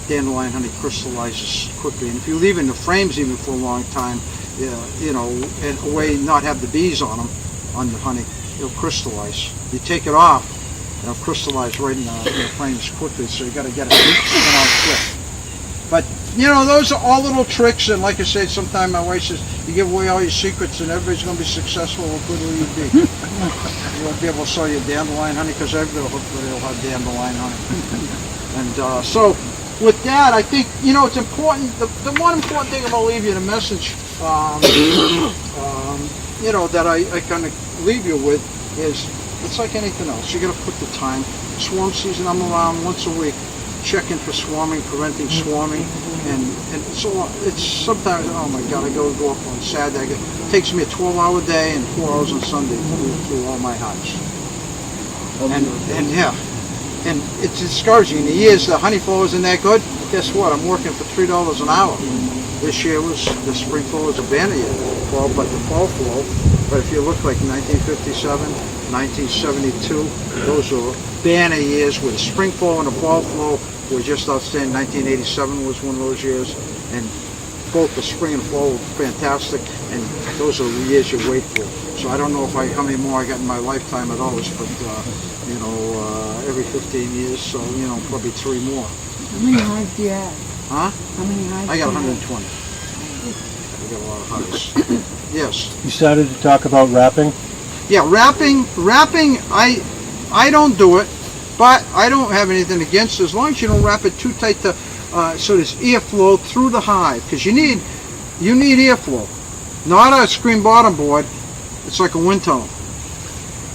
dandelion honey crystallizes quickly. And if you leave it in the frames even for a long time, and a way not have the bees on them, on the honey, it'll crystallize. You take it off, it'll crystallize right in the frames quickly, so you got to get it out quick. But, those are all little tricks, and like I said, sometimes my wife says, you give away all your secrets and everybody's going to be successful, what good will you be? You won't be able to sell your dandelion honey, because everybody will have dandelion honey. And so, with that, I think, it's important, the one important thing I'm going to leave you, the message, that I kind of leave you with is, it's like anything else. You got to put the time. Swarm season, I'm around once a week, checking for swarming, preventing swarming, And so it's sometimes, oh my God, I go up on Saturday. It takes me a 12-hour day and 4 hours on Sunday to move through all my hives. And yeah, and it's discouraging. In the years the honey flow isn't that good, guess what? I'm working for $3 an hour. This year the spring flow was a banner year, but the fall flow. But if you look like 1957, 1972, those were banner years where the spring flow and the fall flow were just outstanding. 1987 was one of those years, and both the spring and fall were fantastic, and those are the years you wait for. So I don't know how many more I got in my lifetime of those, but every 15 years, so probably 3 more. How many hives do you have? Huh? How many hives? I got do you have? 120. I got a lot of hives. Yes. You started to talk about wrapping. Yeah, wrapping. I don't do it, but I don't have anything against it as long as you don't wrap it too tight to so there's airflow through the hive, because you need airflow, not a screen bottom board. It's like a wind tunnel.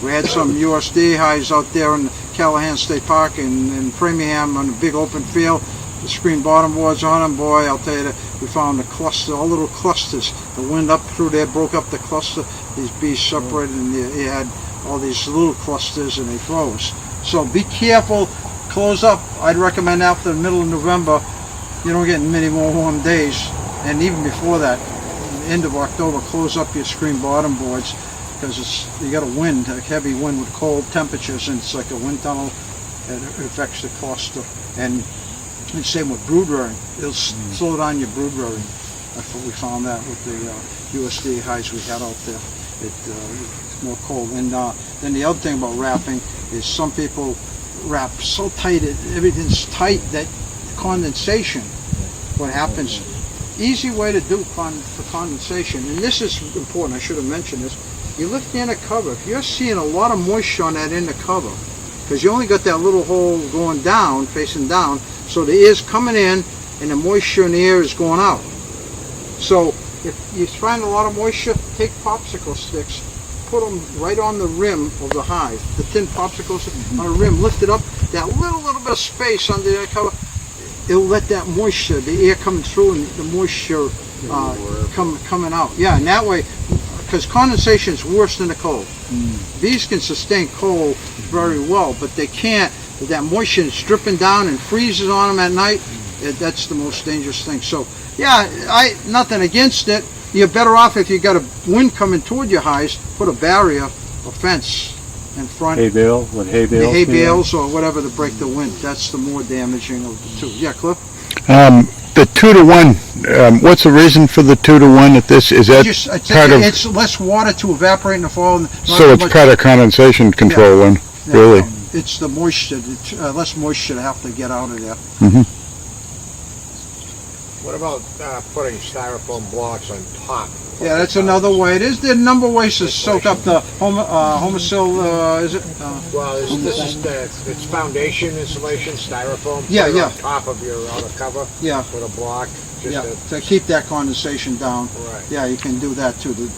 We had some USD hives out there in Callahan State Park in Framingham on a big open field. The screen bottom boards on them, boy, I'll tell you that we found a cluster, all little clusters. The wind up through there broke up the cluster. These bees separated, and you had all these little clusters, and they froze. So be careful. Close up. I'd recommend after the middle of November. You don't get many more warm days, and even before that, end of October, close up your screen bottom boards, because you got a wind, a heavy wind with cold temperatures, and it's like a wind tunnel, and it affects the cluster. And same with brood rearing. It'll slow down your brood rearing. That's what we found that with the USD hives we had out there. It's more cold. And then the other thing about wrapping is some people wrap so tight, everything's tight, that condensation, what happens, easy way to do for condensation, and this is important, I should have mentioned this, you lift the inner cover. If you're seeing a lot of moisture on that inner cover, because you only got that little hole going down, facing down, so the air's coming in and the moisture in the air is going out. So if you find a lot of moisture, take popsicle sticks, put them right on the rim of the hive, the thin popsicles on the rim, lift it up, that little bit of space under the cover, it'll let that moisture, the air coming through and the moisture coming out. Yeah, and that way, because condensation is worse than the cold. Bees can sustain cold very well, but they can't. That moisture is dripping down and freezes on them at night. That's the most dangerous thing. So, yeah, nothing against it. You're better off if you got a wind coming toward your hives, put a barrier, a fence in front. Hay bale, with hay bales. Hay bales or whatever to break the wind. That's the more damaging of the two. Yeah, Cliff? The 2 to 1, what's the reason for the 2 to 1 at this? Is that It's less water to evaporate in the fall. So it's part of condensation control then, really? It's the moisture, less moisture to have to get out of there. What about putting styrofoam blocks on top? Yeah, that's another way. There are a number of ways to soak up the homosil, is it? Well, it's foundation insulation, styrofoam. Yeah, put it yeah. on top of your outer cover. Yeah. With a block. To keep that condensation down. Right. Yeah, you can do that too. The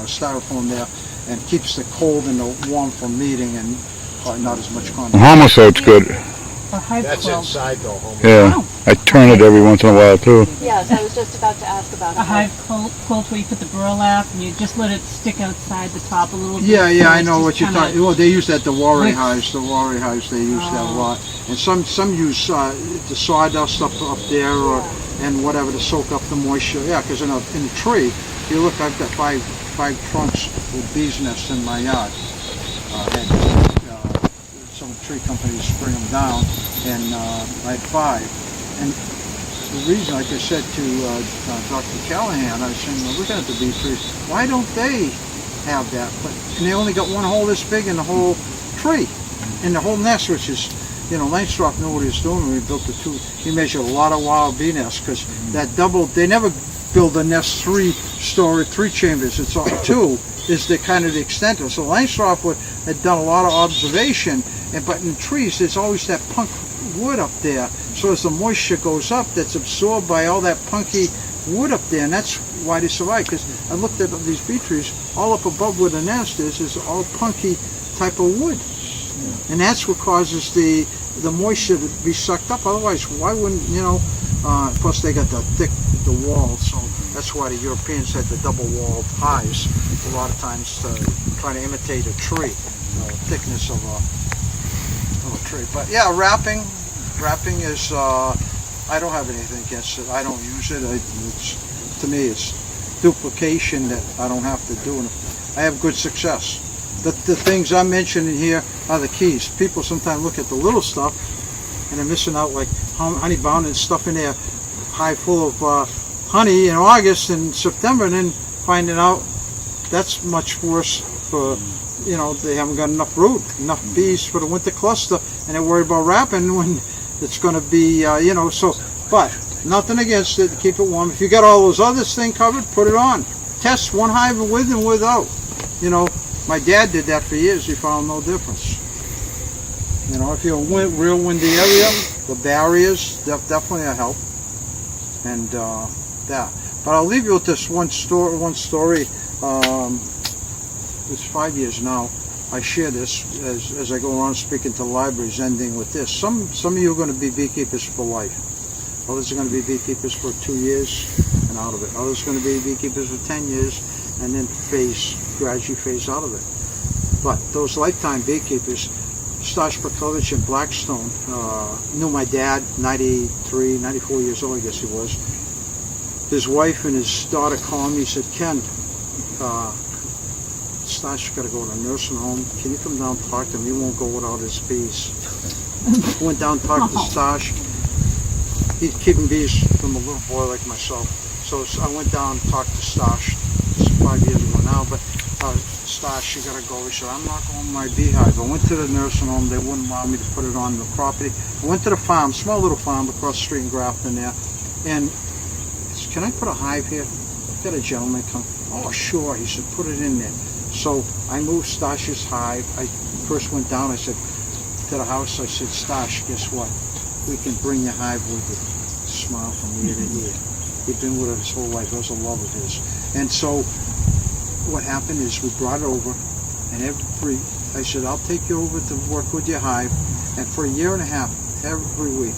styrofoam there, and keeps the cold and the warm from meeting, and probably not as much condensation. Homosote's good. That's inside though. Yeah, I turn it every once in a while too. Yes, I was just about to ask about A hive quilt where you put the burlap and you just let it stick outside the top a little bit. Yeah, so I it's know just what you're kinda- talking. Well, they use that the Warri Like- hives. The Warri hives, they use that a lot. And some use the sawdust up there, and whatever to soak up the moisture. Yeah, because in a tree, if you look, I've got five trunks with bees' nests in my yard. Some tree companies bring them down, and I had 5. And the reason, like I said to Dr. Callahan, I was saying, well, looking at the bee trees, why don't they have that? And they only got one hole this big in the whole tree, in the whole nest, which is, Langstroth knew what he was doing when he built the 2. He measured a lot of wild bee nests, because that they never build a nest 3-story, 3 chambers. It's all 2 is the kind of the extent of it. So Langstroth had done a lot of observation, but in trees, there's always that punk wood up there. So as the moisture goes up, that's absorbed by all that punky wood up there, and that's why they survive. Because I looked at these bee trees, all up above where the nest is all punky type of wood. And that's what causes the moisture to be sucked up. Otherwise, why wouldn't, Plus they got the wall, so that's why the Europeans had the double-walled hives a lot of times to try to imitate a tree, thickness of a tree. But yeah, wrapping is, I don't have anything against it. I don't use it. To me, it's duplication that I don't have to do, and I have good success. The things I'm mentioning here are the keys. People sometimes look at the little stuff and they're missing out, like honey bound and stuff in there, hive full of honey in August and September, and then finding out that's much worse for, they haven't got enough brood, enough bees for the winter cluster, and they're worried about wrapping when it's going to be, so, but nothing against it, keep it warm. If you got all those others thing covered, put it on. Test one hive with and without. My dad did that for years. He found no difference. If you're in a real windy area, the barriers definitely a help. And that. But I'll leave you with this one story. It's 5 years now. I share this as I go around speaking to libraries, ending with this. Some of you are going to be beekeepers for life. Others are going to be beekeepers for 2 years and out of it. Others are going to be beekeepers for 10 years and then gradually phase out of it. But those lifetime beekeepers, Stash Berkovich in Blackstone, knew my dad, 93, 94 years old, I guess he was. His wife and his daughter called me, said, Ken, Stash got to go to a nursing home. Can you come down and talk to him? He won't go without his bees. Went down and talked to Stash. He's keeping bees from a little boy like myself. So I went down and talked to Stash. This is 5 years ago now, but Stash, you got to go. He said, I'm not going to my beehive. I went to the nursing home. They wouldn't allow me to put it on the property. I went to the farm, small little farm across the street in Grafton there, and he said, can I put a hive here? Got a gentleman come. Oh, sure. He said, put it in there. So I moved Stash's hive. I first went down, I said, to the house, I said, Stash, guess what? We can bring your hive with you. Smile from ear to ear. He'd been with it his whole life. It was a love of his. And so what happened is we brought it over, and I said, I'll take you over to work with your hive. And for a year and a half, every week,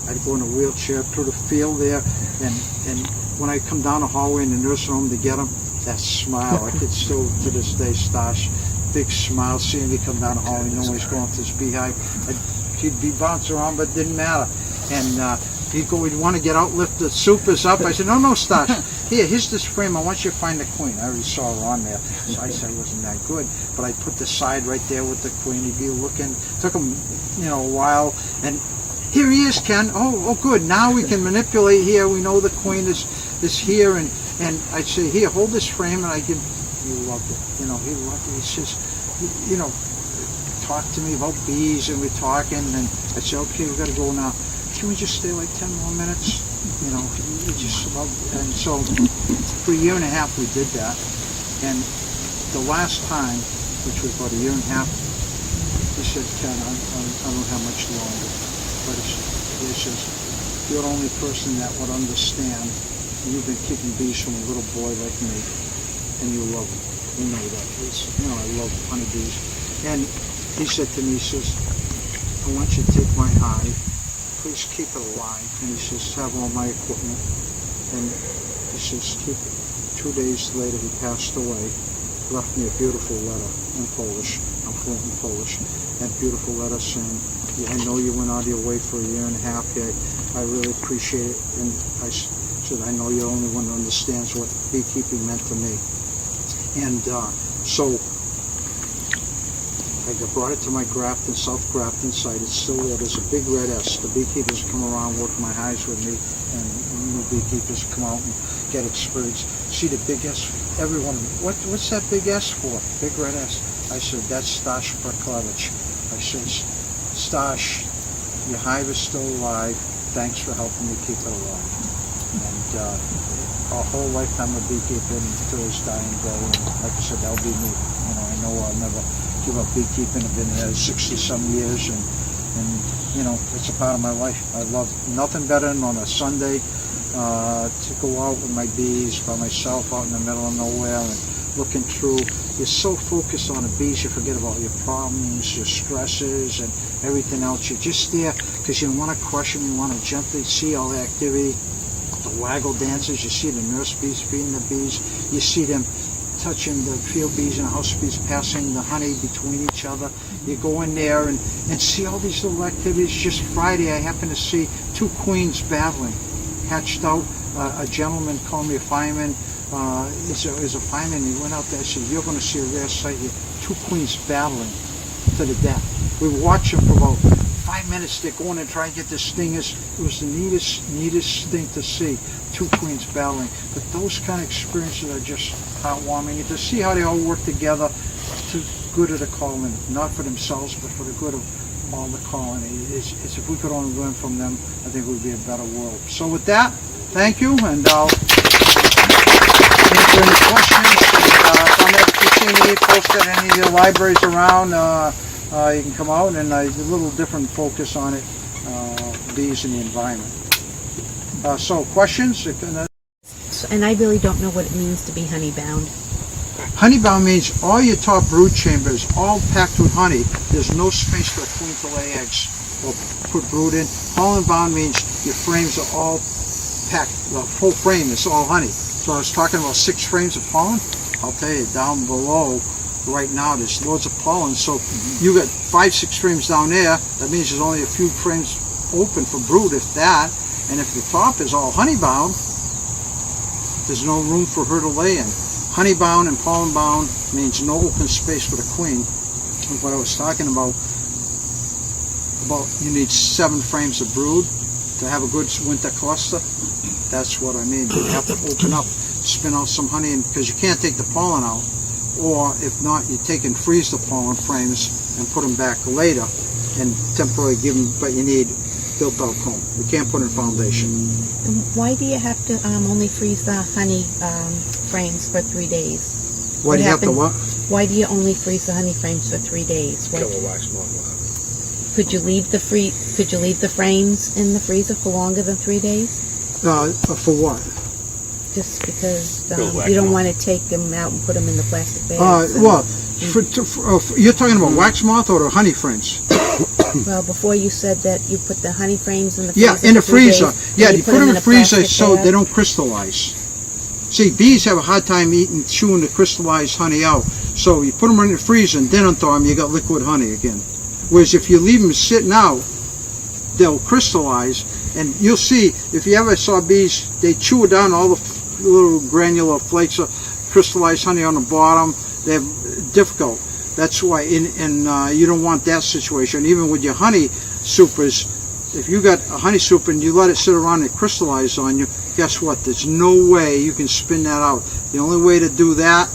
I'd go in a wheelchair through the field there, and when I come down the hallway in the nursing home to get him, that smile, I could still to this day, Stash, big smile, seeing me come down the hallway, knowing he's going to this beehive. He'd be bouncing around, but it didn't matter. And he'd go, we'd want to get out, lift the supers up. I said, no, Stash, here's this frame, I want you to find the queen. I already saw her on there, so I said it wasn't that good. But I put the side right there with the queen, he'd be looking, took him, a while, and here he is, Ken. Oh, good, now we can manipulate here, we know the queen is here, and I'd say, here, hold this frame, and I give, he loved it, he loved it. He says, talk to me about bees, and we're talking, and I said, okay, we got to go now. Can we just stay like 10 more minutes? We just loved it. And so for a year and a half we did that, and the last time, which was about a year and a half, he said, Ken, I don't have much longer, but he says, you're the only person that would understand. You've been keeping bees from a little boy like me, and you love them. You know that. I love honeybees. And he said to me, he says, I want you to take my hive, please keep it alive. And he says, have all my equipment. And he says, keep it. 2 days later, he passed away, left me a beautiful letter in Polish. I'm fluent in Polish. That beautiful letter saying, I know you went out of your way for a year and a half here. I really appreciate it. And I said, I know you're the only one who understands what beekeeping meant to me. And so I brought it to my South Grafton site. It's still there. There's a big red S. The beekeepers come around, work my hives with me, and new beekeepers come out and get experience. See the big S? Everyone, what's that big S for? Big red S. I said, that's Stash Berkovich. I said, Stash, your hive is still alive. Thanks for helping me keep it alive. And our whole lifetime of beekeeping to his dying day. And like I said, that'll be me. I know I'll never give up beekeeping. I've been there 60-some years, and it's a part of my life. I love nothing better than on a Sunday to go out with my bees by myself out in the middle of nowhere and looking through. You're so focused on the bees, you forget about your problems, your stresses, and everything else. You're just there because you want to crush them. You want to gently see all the activity, the waggle dances. You see the nurse bees feeding the bees. You see them touching the field bees and house bees, passing the honey between each other. You go in there and see all these little activities. Just Friday, I happened to see two queens battling, hatched out. A gentleman called me a fireman. Is a fireman. He went out there and said, "You're going to see a rare sight here. Two queens battling to the death." We watched them for about 5 minutes. They're going and trying to get the stingers. It was the neatest thing to see. Two queens battling. But those kind of experiences are just heartwarming. And to see how they all work together to good of the colony, not for themselves, but for the good of all the colony. It's if we could only learn from them, I think it would be a better world. So with that, thank you, and I'll answer any questions. If I'm ever to see me posted at any of the libraries around, you can come out, and a little different focus on it, bees and the environment. So questions? And I really don't know what it means to be honey-bound. Honeybound means all your top brood chambers all packed with honey. There's no space for a queen to lay eggs or put brood in. Pollen-bound means your frames are all packed, the full frame is all honey. So I was talking about 6 frames of pollen. I'll tell you, down below right now there's loads of pollen. So you got 5-6 frames down there. That means there's only a few frames open for brood, if that. And if the top is all honey-bound, there's no room for her to lay in. Honey-bound and pollen-bound means no open space for the queen. And what I was talking about you need 7 frames of brood to have a good winter cluster. That's what I mean. You have to open up, spin out some honey, because you can't take the pollen out. Or if not, you take and freeze the pollen frames and put them back later and temporarily give them, but you need built-out comb. You can't put in foundation. And why do you have to only freeze the honey frames for 3 days? Why do you have to what? Why do you only freeze the honey frames for 3 days? Kill the wax moth. Could you leave the frames in the freezer for longer than 3 days? For what? Just because Kill wax you don't moth. want to take them out and put them in the plastic bags. You're talking about wax moth or the honey frames? Well, before you said that you put the honey frames in the freezer. Yeah, in the for 3 days, freezer. and Yeah, you put them in the freezer plastic so bag. they don't crystallize. See, bees have a hard time chewing the crystallized honey out. So you put them in the freezer and then unthaw them, you got liquid honey again. Whereas if you leave them sitting out, they'll crystallize. And you'll see, if you ever saw bees, they chew down all the little granular flakes of crystallized honey on the bottom. They're difficult. That's why, you don't want that situation. Even with your honey supers, if you got a honey super and you let it sit around and crystallize on you, guess what? There's no way you can spin that out. The only way to do that,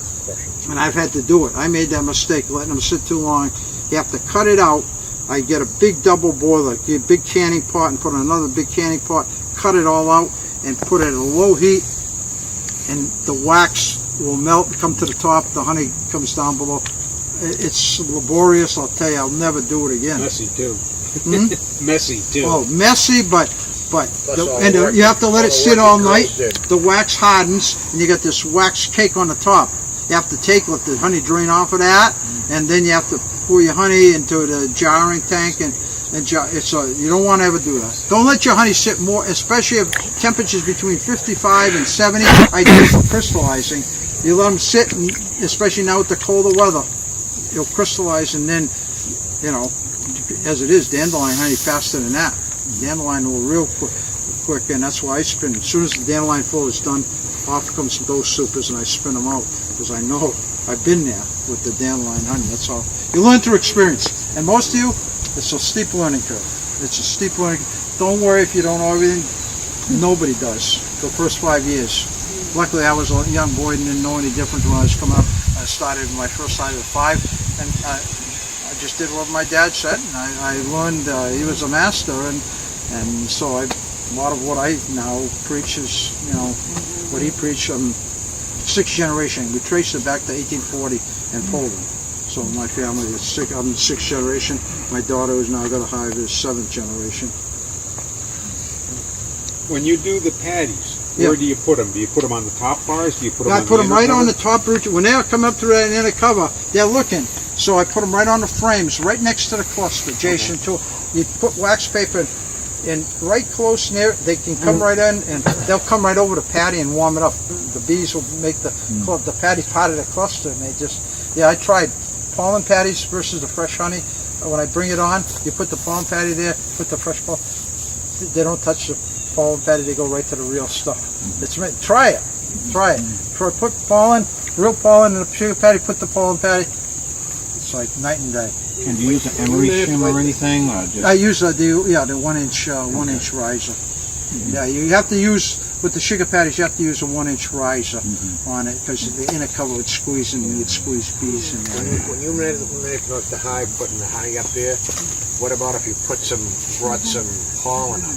and I've had to do it, I made that mistake, letting them sit too long. You have to cut it out. I get a big double boiler, get a big canning pot and put another big canning pot, cut it all out and put it at a low heat, and the wax will melt and come to the top, the honey comes down below. It's laborious, I'll tell you, I'll never do it again. Messy too. Messy too. Oh, messy, but all and the work- you have to let all it the sit work all the night. girls did. The wax hardens, and you got this wax cake on the top. You have to let the honey drain off of that, and then you have to pour your honey into the jarring tank, and you don't want to ever do that. Don't let your honey sit more, especially if temperatures between 55 and 70, ideal for crystallizing. You let them sit, and especially now with the colder weather, it'll crystallize, and then, as it is, dandelion honey faster than that. Dandelion will real quick, and that's why I spin. As soon as the dandelion flow is done, off comes those supers, and I spin them out, because I know I've been there with the dandelion honey. That's all. You learn through experience, and most of you, it's a steep learning curve. It's a steep learning. Don't worry if you don't know everything. Nobody does. The first 5 years. Luckily, I was a young boy and didn't know any different when I was coming up. I started my first side at 5, and I just did what my dad said, and I learned. He was a master, and so a lot of what I now preach is, what he preached. 6th generation. We traced it back to 1840 in Poland. So my family is I'm the 6th generation. My daughter, who's now got a hive, is 7th generation. When you do the patties, where do you put them? Do you put them on the top bars? Do you put them I on put the them inner right on cover? the top root. When they come up to that inner cover, they're looking. So I put them right on the frames, right next to the cluster, Jason. Too. You put wax paper in right close near. They can come right in, and they'll come right over the patty and warm it up. The bees will make the patty part of the cluster, and they just. Yeah, I tried pollen patties versus the fresh honey. When I bring it on, you put the pollen patty there, put the fresh pollen. They don't touch the pollen patty; they go right to the real stuff. It's try it. Put pollen, real pollen in the sugar patty. Put the pollen patty. It's like night and day. And do you use an emery shim or anything? Or just... I use the 1-inch riser. Yeah, you have to use with the sugar patties. You have to use a 1-inch riser on it because the inner cover would squeeze and you'd squeeze bees in there. When you manipulate the hive, putting the honey up there, what about if you brought some pollen up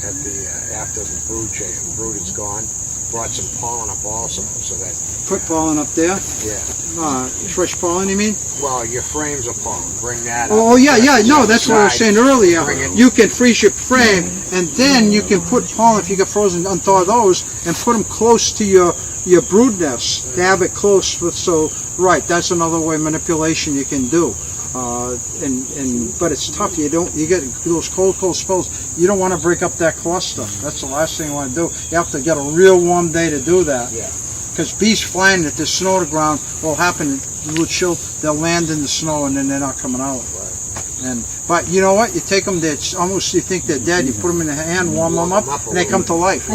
at the after the brood is gone? Brought some pollen up also, so that put pollen up there. Yeah. Fresh pollen, you mean? Well, your frames of pollen. Bring that up. Oh yeah. No, that's what I was saying earlier. You can freeze your frame, and then you can put pollen if you get frozen. Unthaw those and put them close to your brood nest. To have it close with right. That's another way manipulation you can do. But it's tough. You get those cold spells. You don't want to break up that cluster. That's the last thing you want to do. You have to get a real warm day to do that. Yeah. Because bees flying if there's snow to the ground will happen. You will chill. They'll land in the snow and then they're not coming out. Right. But you know what? You take them. It's almost you think they're dead. You put them in the hand, warm them up, and they come to life.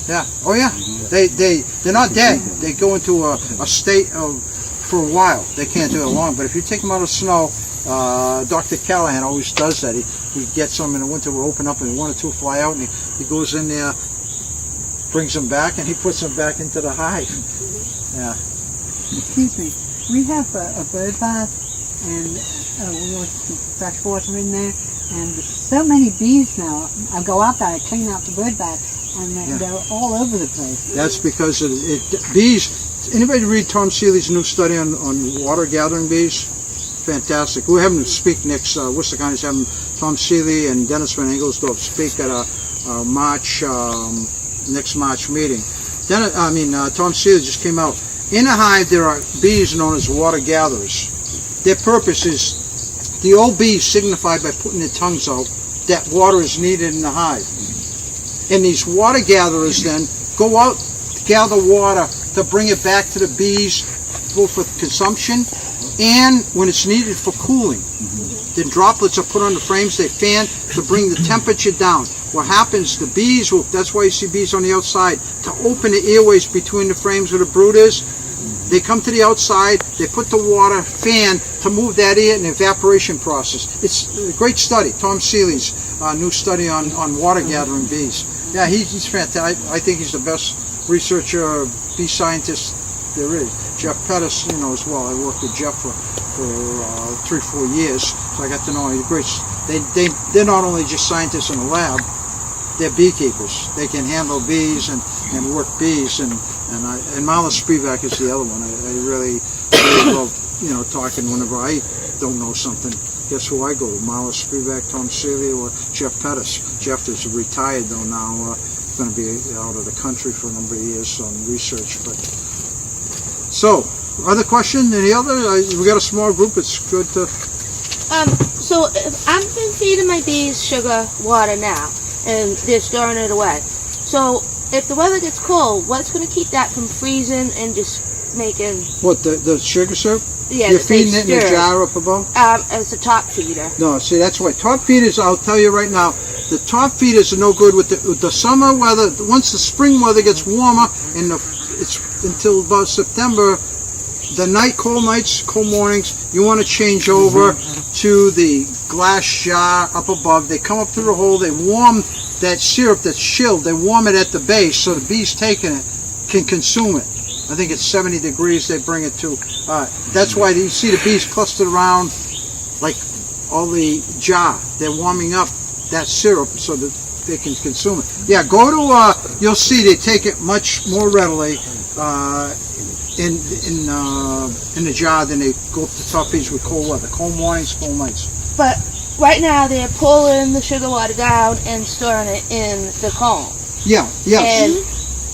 Yeah. Oh yeah. They're not dead. They go into a state of. For a while, they can't do it long. But if you take them out of snow, Dr. Callahan always does that. He gets them in the winter, will open up, and 1 or 2 fly out, and he goes in there, brings them back, and he puts them back into the hive. Yeah. Excuse me. We have a bird bath, and we always keep fresh water in there. And so many bees now. I go out there, I clean out the bird bath, and they're all over the place. That's because bees. Anybody read Tom Seeley's new study on water gathering bees? Fantastic. We're having him speak next. Worcester County's having Tom Seeley and Dennis Van Engelsdorf speak at a next March meeting. Tom Seeley just came out. In a hive, there are bees known as water gatherers. Their purpose is the old bees signified by putting their tongues out that water is needed in the hive. And these water gatherers then go out to gather water to bring it back to the bees, both for consumption and when it's needed for cooling. The droplets are put on the frames, they fan to bring the temperature down. What happens, the bees will, that's why you see bees on the outside, to open the airways between the frames where the brood is. They come to the outside, they put the water fan to move that air in the evaporation process. It's a great study, Tom Seeley's new study on water gathering bees. Yeah, he's fantastic. I think he's the best researcher, bee scientist there is. Jeff Pettis, as well. I worked with Jeff for 3-4 years, so I got to know him. He's great. They're not only just scientists in a lab, they're beekeepers. They can handle bees and work bees, and Marla Spivak is the other one. I really love talking whenever I don't know something. Guess who I go to? Marla Spivak, Tom Seeley, or Jeff Pettis. Jeff is retired though now. Going to be out of the country for a number of years on research. But so, other question? Any other? We got a small group. It's good to. So if I've been feeding my bees sugar water now, and they're storing it away. So if the weather gets cold, what's going to keep that from freezing and just making? What the sugar syrup? Yeah, you're feeding it in a jar up above. As a top feeder. No, see that's why top feeders. I'll tell you right now. The top feeders are no good with the summer weather. Once the spring weather gets warmer, and it's until about September, the cold nights, cold mornings, you want to change over to the glass jar up above. They come up through the hole, they warm that syrup that's chilled, they warm it at the base so the bees taking it can consume it. I think it's 70 degrees they bring it to. That's why you see the bees clustered around like all the jar. They're warming up that syrup so that they can consume it. Yeah, go to, you'll see they take it much more readily in the jar than they go to top feeds with cold weather. Cold mornings, cold nights. But right now they're pulling the sugar water down and storing it in the comb. Yeah, yes. And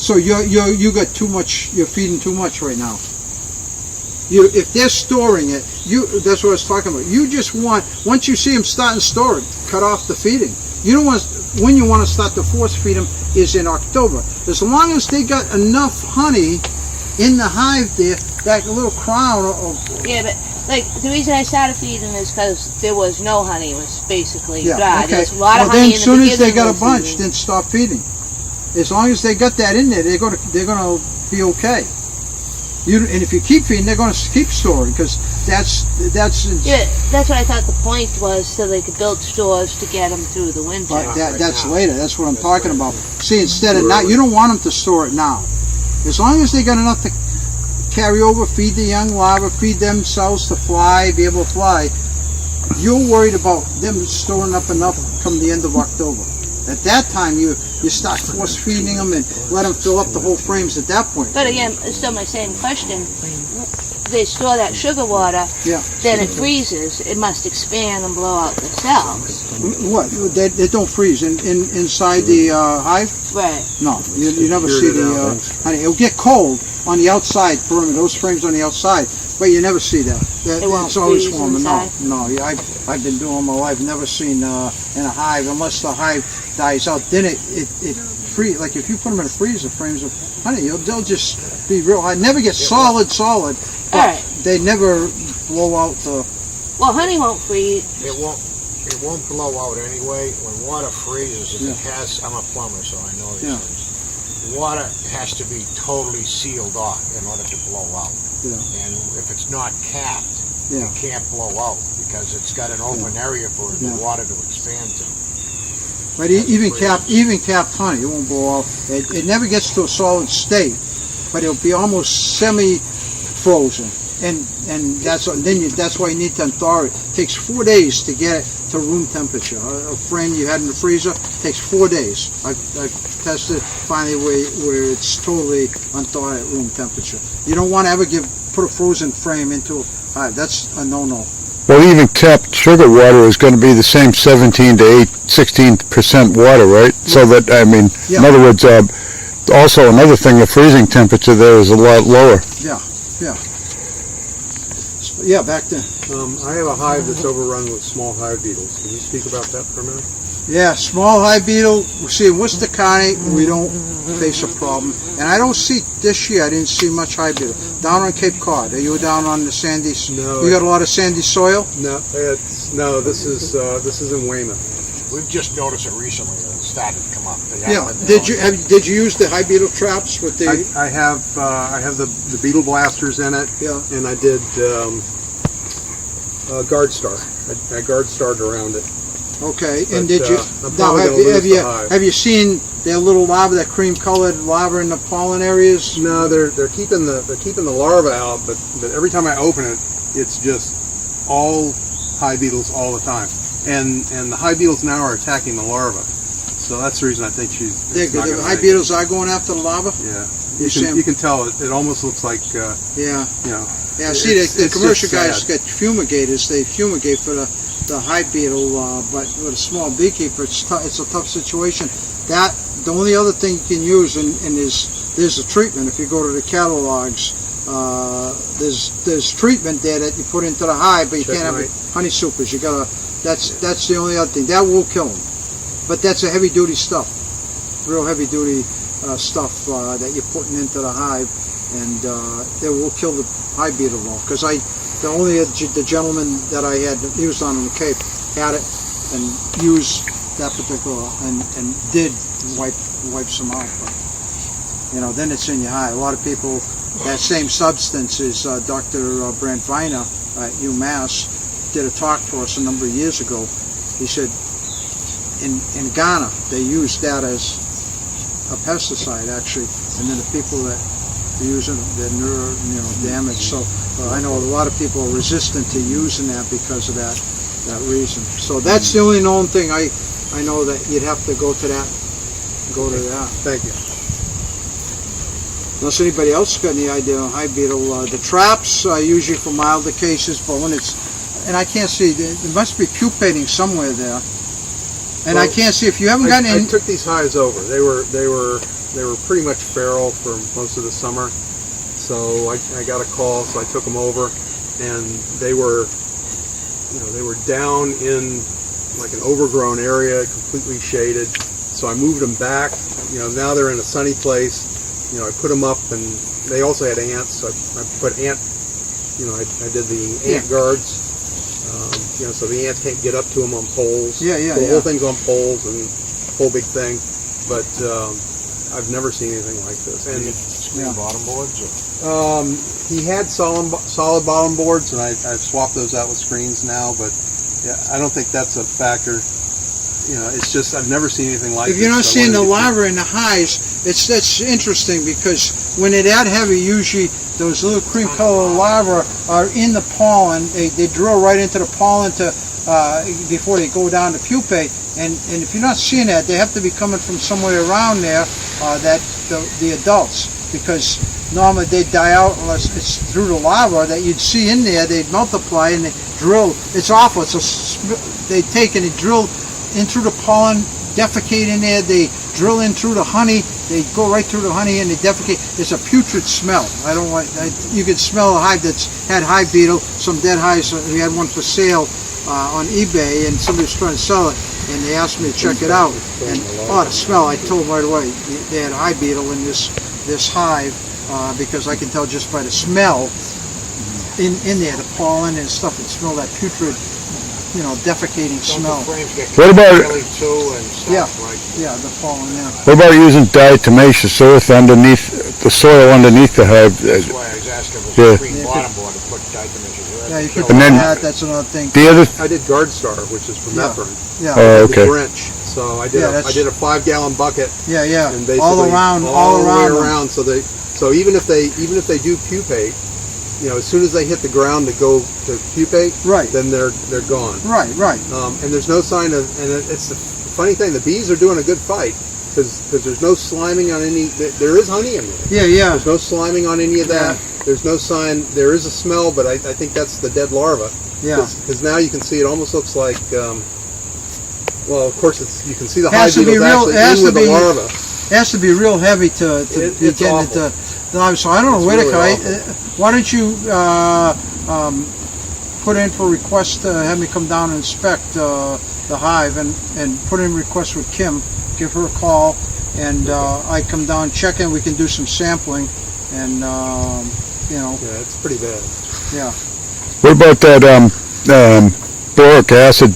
so you got too much, you're feeding too much right now. if they're storing it, that's what I was talking about. You just want, once you see them starting to store it, cut off the feeding. You don't want, when you want to start to force feed them is in October. As long as they got enough honey in the hive there, that little crown of... Yeah, but like the reason I started feeding is because there was no honey. It was basically dry. There was a lot of honey then in the as soon as they beginning got of a the bunch, season. then stop feeding. As long as they got that in there, they're gonna be okay. And if you keep feeding, they're going to keep storing, because that's Yeah, that's what I thought the point was, so they could build stores to get them through the winter. But that's later. That's what I'm talking about. See, instead of now, you don't want them to store it now. As long as they got enough to carry over, feed the young larvae, feed themselves to fly, be able to fly, you're worried about them storing up enough come the end of October. At that time, you start force feeding them and let them fill up the whole frames at that point. But again, it's still my same question. They store that sugar water, Yeah. then it freezes. It must expand and blow out the cells. What? They don't freeze inside the hive? Right. No, you never see the honey. It'll get cold on the outside perimeter, those frames on the outside, but you never see that. It won't It's always freeze warm. inside? No. I've been doing my life, never seen in a hive, unless the hive dies out, then it freeze. Like if you put them in a freezer, frames of honey, they'll just be real high. Never get solid, but Alright. they never blow out the... Well, honey won't freeze. It won't blow out anyway. When water freezes, if Yeah. it has, I'm a plumber, so I know these Yeah. things. Water has to be totally sealed off in order to blow out. Yeah. And if it's not capped, Yeah. it can't blow out because it's got an open area for the Yeah. water to expand to. But even capped honey, it won't blow out. It never gets to a solid state, but it'll be almost semi-frozen, and that's why you need to thaw it. It takes 4 days to get it to room temperature. A frame you had in the freezer takes 4 days. I've tested finally where it's totally unthawed at room temperature. You don't want to ever put a frozen frame into a hive. That's a no-no. Well, even capped sugar water is going to be the same 17 to 16% water, right? So that, I mean, Yeah. in other words, also another thing, the freezing temperature there is a lot lower. Yeah, back then. I have a hive that's overrun with small hive beetles. Can you speak about that for a minute? Yeah, small hive beetle. See, in Worcester County, we don't face a problem. And I don't see, this year, I didn't see much hive beetle. Down on Cape Cod, are you down on the sandy, No. you got a lot of sandy soil? No, this is in Weymouth. We've just noticed it recently that it started to come up. They Yeah. haven't been Did you use the hive beetle traps with the, I have the beetle blasters in it, yeah, and I did guard star. I guard starred around it. okay. But, And did you, I'm now probably gonna lose the hive. have you seen their little larvae, that cream colored larvae in the pollen areas? No, they're keeping the larva out, but every time I open it, it's just all hive beetles all the time, and the hive beetles now are attacking the larva. So that's the reason I think she's. They're it's not good. The gonna hive make beetles are going after the larva? it. Yeah, You see 'em? you can tell it almost looks like Yeah. you know. Yeah, see, It's- the it's commercial just guys sad. get fumigators. They fumigate for the hive beetle, but with a small beekeeper, it's a tough situation. The only other thing you can use, and there's a treatment. If you go to the catalogs, there's treatment there that you put into the hive, but you can't have Checkmate. honey supers. You gotta. That's the only other thing that will kill them. But that's a heavy duty stuff, real heavy duty stuff that you're putting into the hive, and it will kill the hive beetle though. Because the gentleman that I had, he was down on the Cape, had it and used that particular and did wipe some out. But, then it's in your hive. A lot of people, that same substance is Dr. Brent Viner at UMass did a talk for us a number of years ago. He said in Ghana they use that as a pesticide actually, and then the people that are using it, they're damaged. So I know a lot of people are resistant to using that because of that reason. So that's the only known thing. I know that you'd have to go to that. Thank you. Unless anybody else got any idea on hive beetle, the traps are usually for milder cases, but when and I can't see, there must be pupating somewhere there. And I Well, can't see, if you haven't gotten I in, took these hives over. They were pretty much feral for most of the summer. So I got a call, so I took them over, and they were down in like an overgrown area, completely shaded. So I moved them back. Now they're in a sunny place. I put them up, and they also had ants. So I put ant. I did the ant guards. So the ants can't get up to them on poles. Yeah. So the whole thing's on poles and whole big thing. But I've never seen anything like this. And Screen bottom boards? Or? He had solid bottom boards, and I've swapped those out with screens now. But yeah, I don't think that's a factor. It's just I've never seen anything like If this. you're not so I seeing the wanted to get larva in the hives, that's interesting because when they're that heavy, usually those little cream color larvae are in the pollen. They drill right into the pollen before they go down to pupate. And if you're not seeing that, they have to be coming from somewhere around there, the adults, because normally they die out unless it's through the larva that you'd see in there. They'd multiply and they drill. It's awful. They take and they drill in through the pollen, defecate in there. They drill in through the honey. They go right through the honey and they defecate. It's a putrid smell. I don't like. You can smell a hive that's had hive beetle. Some dead hives. We had one for sale on eBay, and somebody was trying to sell it, and they asked me to check it out. And the smell! I told them right away they had hive beetle in this hive because I can tell just by the smell in there, the pollen and stuff. It smelled that putrid. Defecating smell. What about the pollen? Yeah. What about using diatomaceous earth underneath the soil underneath the hive? That's why I was asking if Yeah. the screen bottom board to put diatomaceous earth. Yeah, you could And do then- that. That's another thing. The other, I did Guard Star, which is permethrin. Yeah. oh, The okay. drench. So I did Yeah, I did a 5-gallon bucket, Yeah. and basically All around all the way them. around. So even if they do pupate, as soon as they hit the ground to go to pupate, Right. then they're gone. Right. And there's no sign of, and it's the funny thing, the bees are doing a good fight because there's no sliming on any. There is honey in there. Yeah. There's no sliming on any of that. There's no sign. There is a smell, but I think that's the dead larva. Yeah. Because now you can see it almost looks like. Well, of course, you can see the hive Has to be beetles real- actually it has in with to the be- larva. It has to be real heavy to be It's getting awful. into the hive. So I don't know It's where really to awful. why don't you put in for request to have me come down and inspect the hive and put in request with Kim. Give her a call and I come down, check in. We can do some sampling and Yeah, it's pretty bad. yeah. What about that boric acid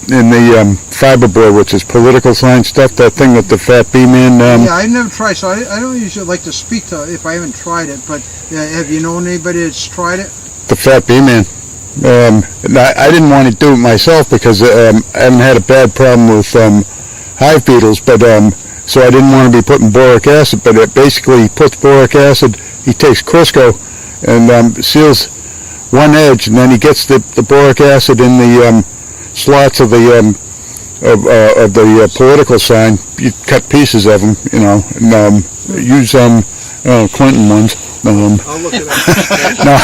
in the fiberboard, which is political science stuff? That thing that the fat bee man. Yeah, I never tried, so I don't usually like to speak to if I haven't tried it. But have you known anybody that's tried it? The fat bee man. I didn't want to do it myself because I haven't had a bad problem with hive beetles, but so I didn't want to be putting boric acid. But it basically puts boric acid. He takes Crisco and seals one edge, and then he gets the boric acid in the slots of the political sign. You cut pieces of them, and use Clinton ones. I'll look it up. No,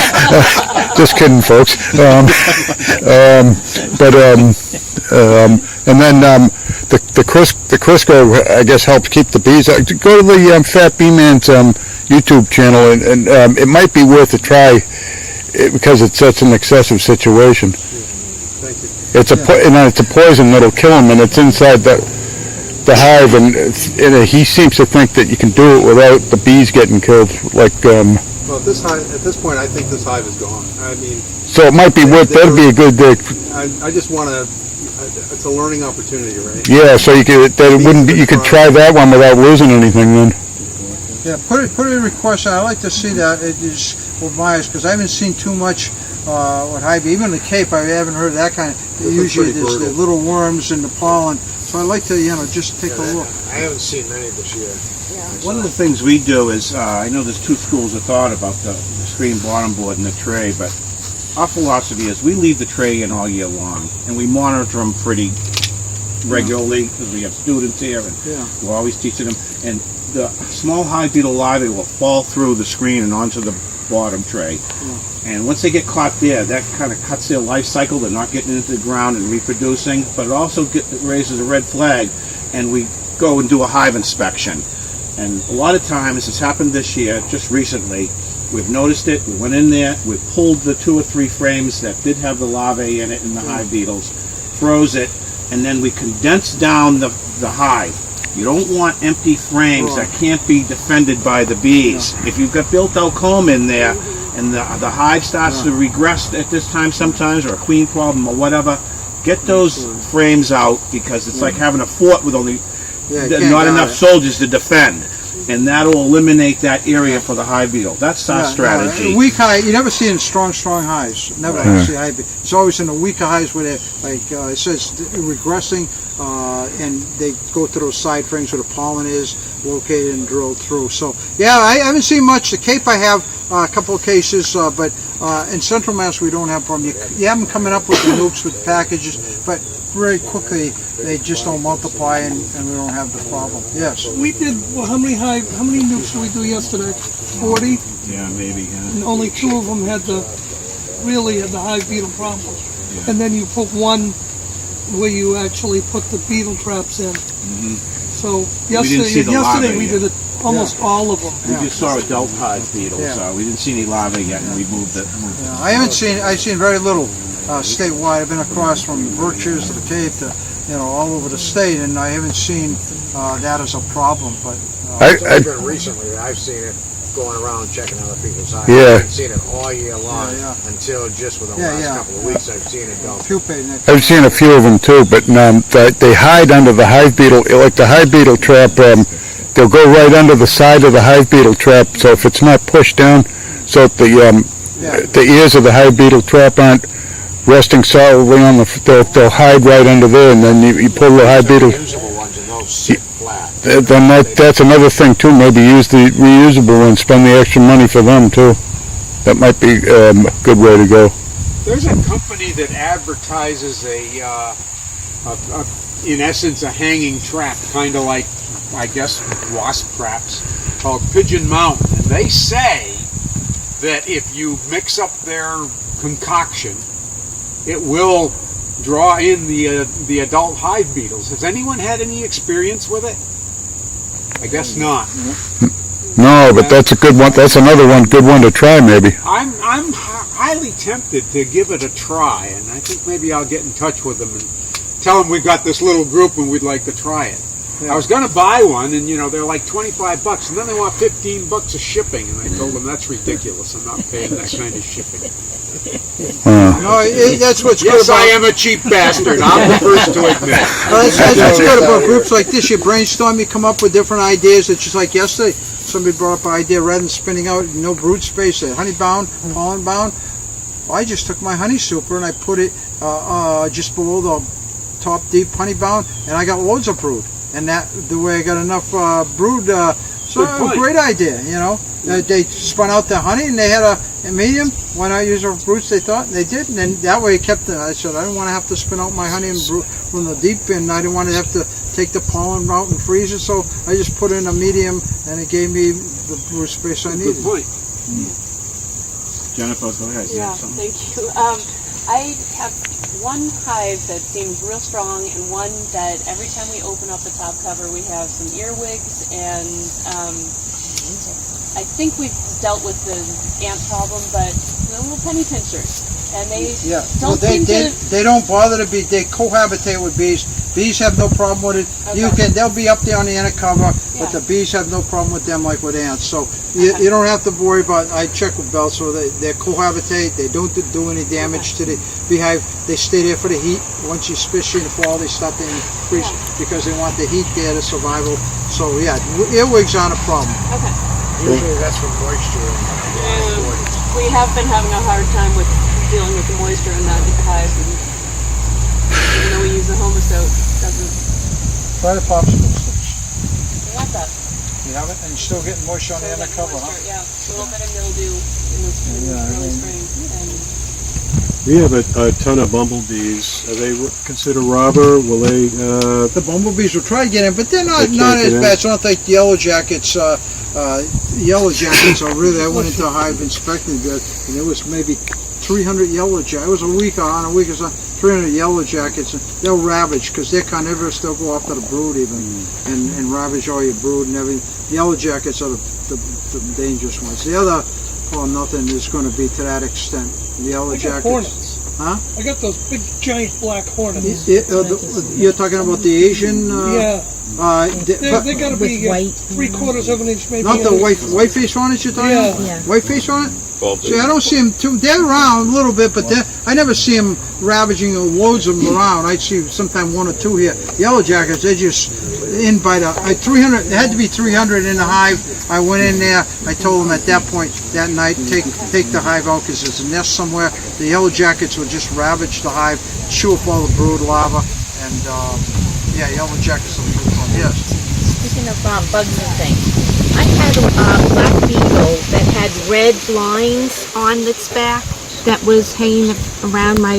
just kidding, folks. And then the Crisco, I guess, helps keep the bees. Go to the Fat Bee Man's YouTube channel, and it might be worth a try because it's such an excessive situation. Thank you. It's a poison that'll kill them, and it's inside the hive, and he seems to think that you can do it without the bees getting killed. Well, at this point, I think this hive is gone. I mean, So it might be worth. That'd be a good. I just want to. It's a learning opportunity, right? Yeah, so you could. That it wouldn't be. You could try that one without losing anything. Then. Yeah, put in a request. I'd like to see that. It is with my eyes because I haven't seen too much with hive bee. Even the Cape, I haven't heard that kind of. Usually, pretty there's the brutal. little worms and the pollen. So I'd like to, just take a look. I haven't seen many this year. One of the things we do is, I know there's two schools of thought about the screen bottom board and the tray, but our philosophy is we leave the tray in all year long, and we monitor them pretty regularly because we have students here, and we're always teaching them. And the small hive beetle larvae will fall through the screen and onto the bottom tray. And once they get caught there, that kind of cuts their life cycle. They're not getting into the ground and reproducing, but it also raises a red flag, and we go and do a hive inspection. And a lot of times, it's happened this year, just recently, We've noticed it. We went in there. We pulled the 2 or 3 frames that did have the larvae in it and the hive beetles, froze it, and then we condensed down the hive. You don't want empty frames that can't be defended by the bees. If you've got built-out comb in there and the hive starts to regress at this time sometimes, or a queen problem or whatever, get those frames out, because it's like having a fort with only not enough soldiers to defend. And that'll eliminate that area for the hive beetle. That's our strategy. Weak hive, you never see it in strong hives. Never see hive. It's always in the weaker hives where they're, like it says, regressing, and they go to those side frames where the pollen is located and drilled through. So, yeah, I haven't seen much. The Cape I have a couple of cases, but in Central Mass we don't have a problem. You have them coming up with the nukes with packages, but very quickly they just don't multiply, and we don't have the problem. Yes. We did, well, how many nukes did we do yesterday? 40? Yeah, maybe. Yeah. And only 2 of them had the hive beetle problem. Yeah. And then you put one where you actually put the beetle traps in. So yesterday we did almost all of them. We just saw adult hive beetles. We didn't see any larvae yet, and we moved it. I've seen very little statewide. I've been across from the Berkshires to the Cape to, all over the state, and I haven't seen that as a problem. But I've been recently, I've seen it going around checking other people's hives. Yeah. I've seen it all year long until just within the last couple of weeks I've seen it go. I've seen a few of them too, but they hide under the hive beetle. Like the hive beetle trap, they'll go right under the side of the hive beetle trap. So if it's not pushed down, so the ears of the hive beetle trap aren't resting solidly on they'll hide right under there, and then you pull the hive beetle. Reusable ones, and those sit flat. Then that's another thing too. Maybe use the reusable ones. Spend the extra money for them too. That might be a good way to go. There's a company that advertises in essence, a hanging trap, kind of like, I guess, wasp traps, called Pigeon Mountain. And they say that if you mix up their concoction, it will draw in the adult hive beetles. Has anyone had any experience with it? I guess not. No, but that's a good one. That's another one, good one to try maybe. I'm highly tempted to give it a try, and I think maybe I'll get in touch with them and tell them we've got this little group and we'd like to try it. I was going to buy one, and they're like $25, and then they want $15 of shipping, and I told them that's ridiculous. I'm not paying that kind of shipping. No, that's what's good Yes, about. I am a cheap bastard. I'm the first to admit. That's what's good about groups like this. You brainstorm, you come up with different ideas. It's just like yesterday, somebody brought up an idea rather than spinning out no brood space, honey bound, pollen bound. I just took my honey super and I put it just below the top deep honey bound, and I got loads of brood. And that the way I got enough brood, so a great idea, They spun out the honey and they had a medium. Why not use our broods? They thought, and they did, and then that way it kept I said I didn't want to have to spin out my honey and from the deep end. I didn't want to have to take the pollen out and freeze it, so I just put in a medium, and it gave me the brood space I needed. Good point. Jennifer, go ahead. Yeah, thank you. I have one hive that seems real strong, and one that every time we open up the top cover, we have some earwigs, and I think we've dealt with the ant problem, but the little penny pinchers, and they don't seem to. They don't bother to be. They cohabitate with bees. Bees have no problem with it. Okay. They'll be up there on the inner cover, but the bees have no problem with them like with ants. So you don't have to worry about. I check with Bell, so they cohabitate. They don't do any damage to the beehive. They stay there for the heat. Once you especially in the fall, they start to increase because they want the heat there to survival. So earwigs aren't a problem. Okay. Usually that's for moisture. We have been having a hard time with dealing with the moisture in the hives, and even though we use the Homosote, it doesn't. Try the popsicle sticks. We have that. You have it, and you're still getting moisture on the inner cover, huh? Yeah, a little bit of mildew in the early spring. And we have a ton of bumblebees. Are they considered robber? Will they? The bumblebees will try to get in, but they're not as bad. It's not like the yellow jackets. Yellow jackets are really. I went into a hive inspecting it, and there was maybe 300 yellow jackets. It was a week or 300 yellow jackets, and they'll ravage because they're carnivorous. They'll go after the brood even and ravage all your brood and everything. Yellow jackets are the dangerous ones. The other well, nothing is going to be to that extent. The yellow I got jackets. hornets. Huh? I got those big giant black hornets. You're talking about the Asian? Yeah. They got to be white. 3/4 of an inch, maybe. Not the white face hornets you're talking about? Yeah. White face hornet? See, I don't see them too. They're around a little bit, but I never see them ravaging loads of them around. I see sometimes 1 or 2 here. Yellow jackets, they're just in by the 300. It had to be 300 in the hive. I went in there. I told them at that point that night, take the hive out because there's a nest somewhere. The yellow jackets would just ravage the hive, chew up all the brood larvae, and yellow jackets are the good one. Yes. Speaking of bugs and things, I had a black beetle that had red lines on its back that was hanging around my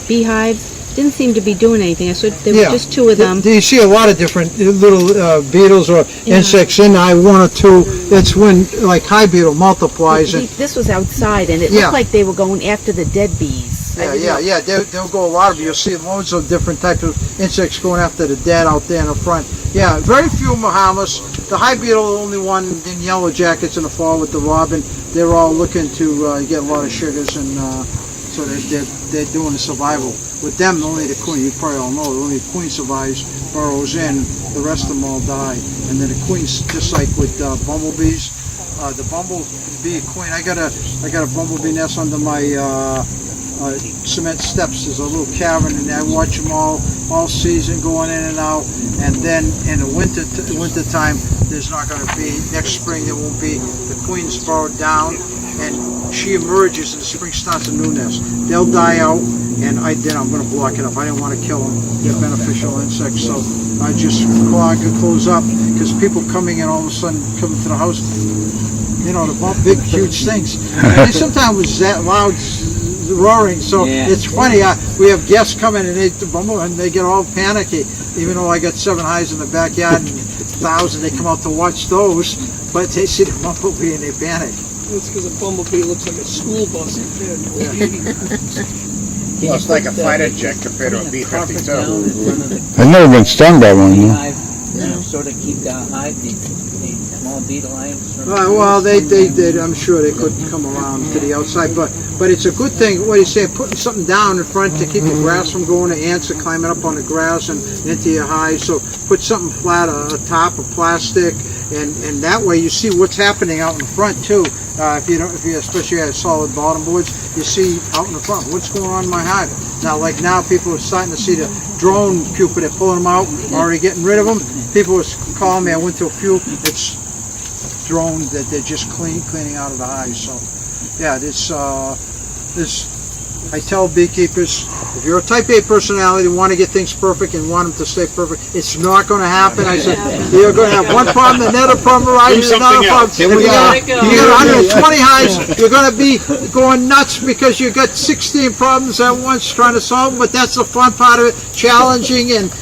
beehive. Didn't seem to be doing anything. So there were just 2 of them. You see a lot of different little beetles or insects in there. 1 or 2. It's when, like, hive beetle multiplies. This was outside, and it looked like they were going after the dead bees. Yeah. They'll go a lot of you. You'll see loads of different types of insects going after the dead out there in the front. Yeah, very few are harmless. The hive beetle, the only one in yellow jackets in the fall with the robin. They're all looking to get a lot of sugars, and so they're doing the survival. With them, only the queen, you probably all know, only the queen survives, burrows in, the rest of them all die. And then the queen's just like with bumblebees. The bumblebee queen, I got a bumblebee nest under my cement steps. There's a little cavern, and I watch them all season going in and out. And then in the winter time, there's not going to be, next spring there won't be. The queen's burrowed down, and she emerges, and the spring starts a new nest. They'll die out, and then I'm going to block it up. I didn't want to kill them. They're beneficial insects, so I just close up, because people coming in all of a sudden coming to the house, the big, huge things. And sometimes it was that loud roaring, so it's funny. We have guests coming, and they get all panicky, even though I got 7 hives in the backyard and 1,000. They come out to watch those, but they see the bumblebee and they panic. It's because a bumblebee looks like a school bus. Well, it's like a fighter jet compared to a B-52. I've never been stung by one. Sort of keep the hive, the small beetle hives. Well, they did. I'm sure they could come around to the outside, but it's a good thing. What do you say? Putting something down in front to keep the grass from going. The ants are climbing up on the grass and into your hive. So put something flat, a top of plastic, and that way you see what's happening out in front too. If you especially have solid bottom boards, you see out in the front what's going on in my hive. Now people are starting to see the drone pupa. They're pulling them out, already getting rid of them. People are calling me. I went to a few. It's drones that they're just cleaning out of the hive. So, yeah, I tell beekeepers, if you're a type A personality and want to get things perfect and want them to stay perfect, it's not going to happen. I said, you're going to have one problem, another problem arises, another problem. You got 120 hives, you're going to be going nuts because you got 16 problems at once trying to solve them, but that's the fun part of it, challenging and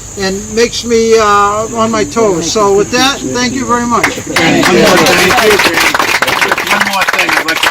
makes me on my toes. So with that, thank you very much. One more thing I'd like to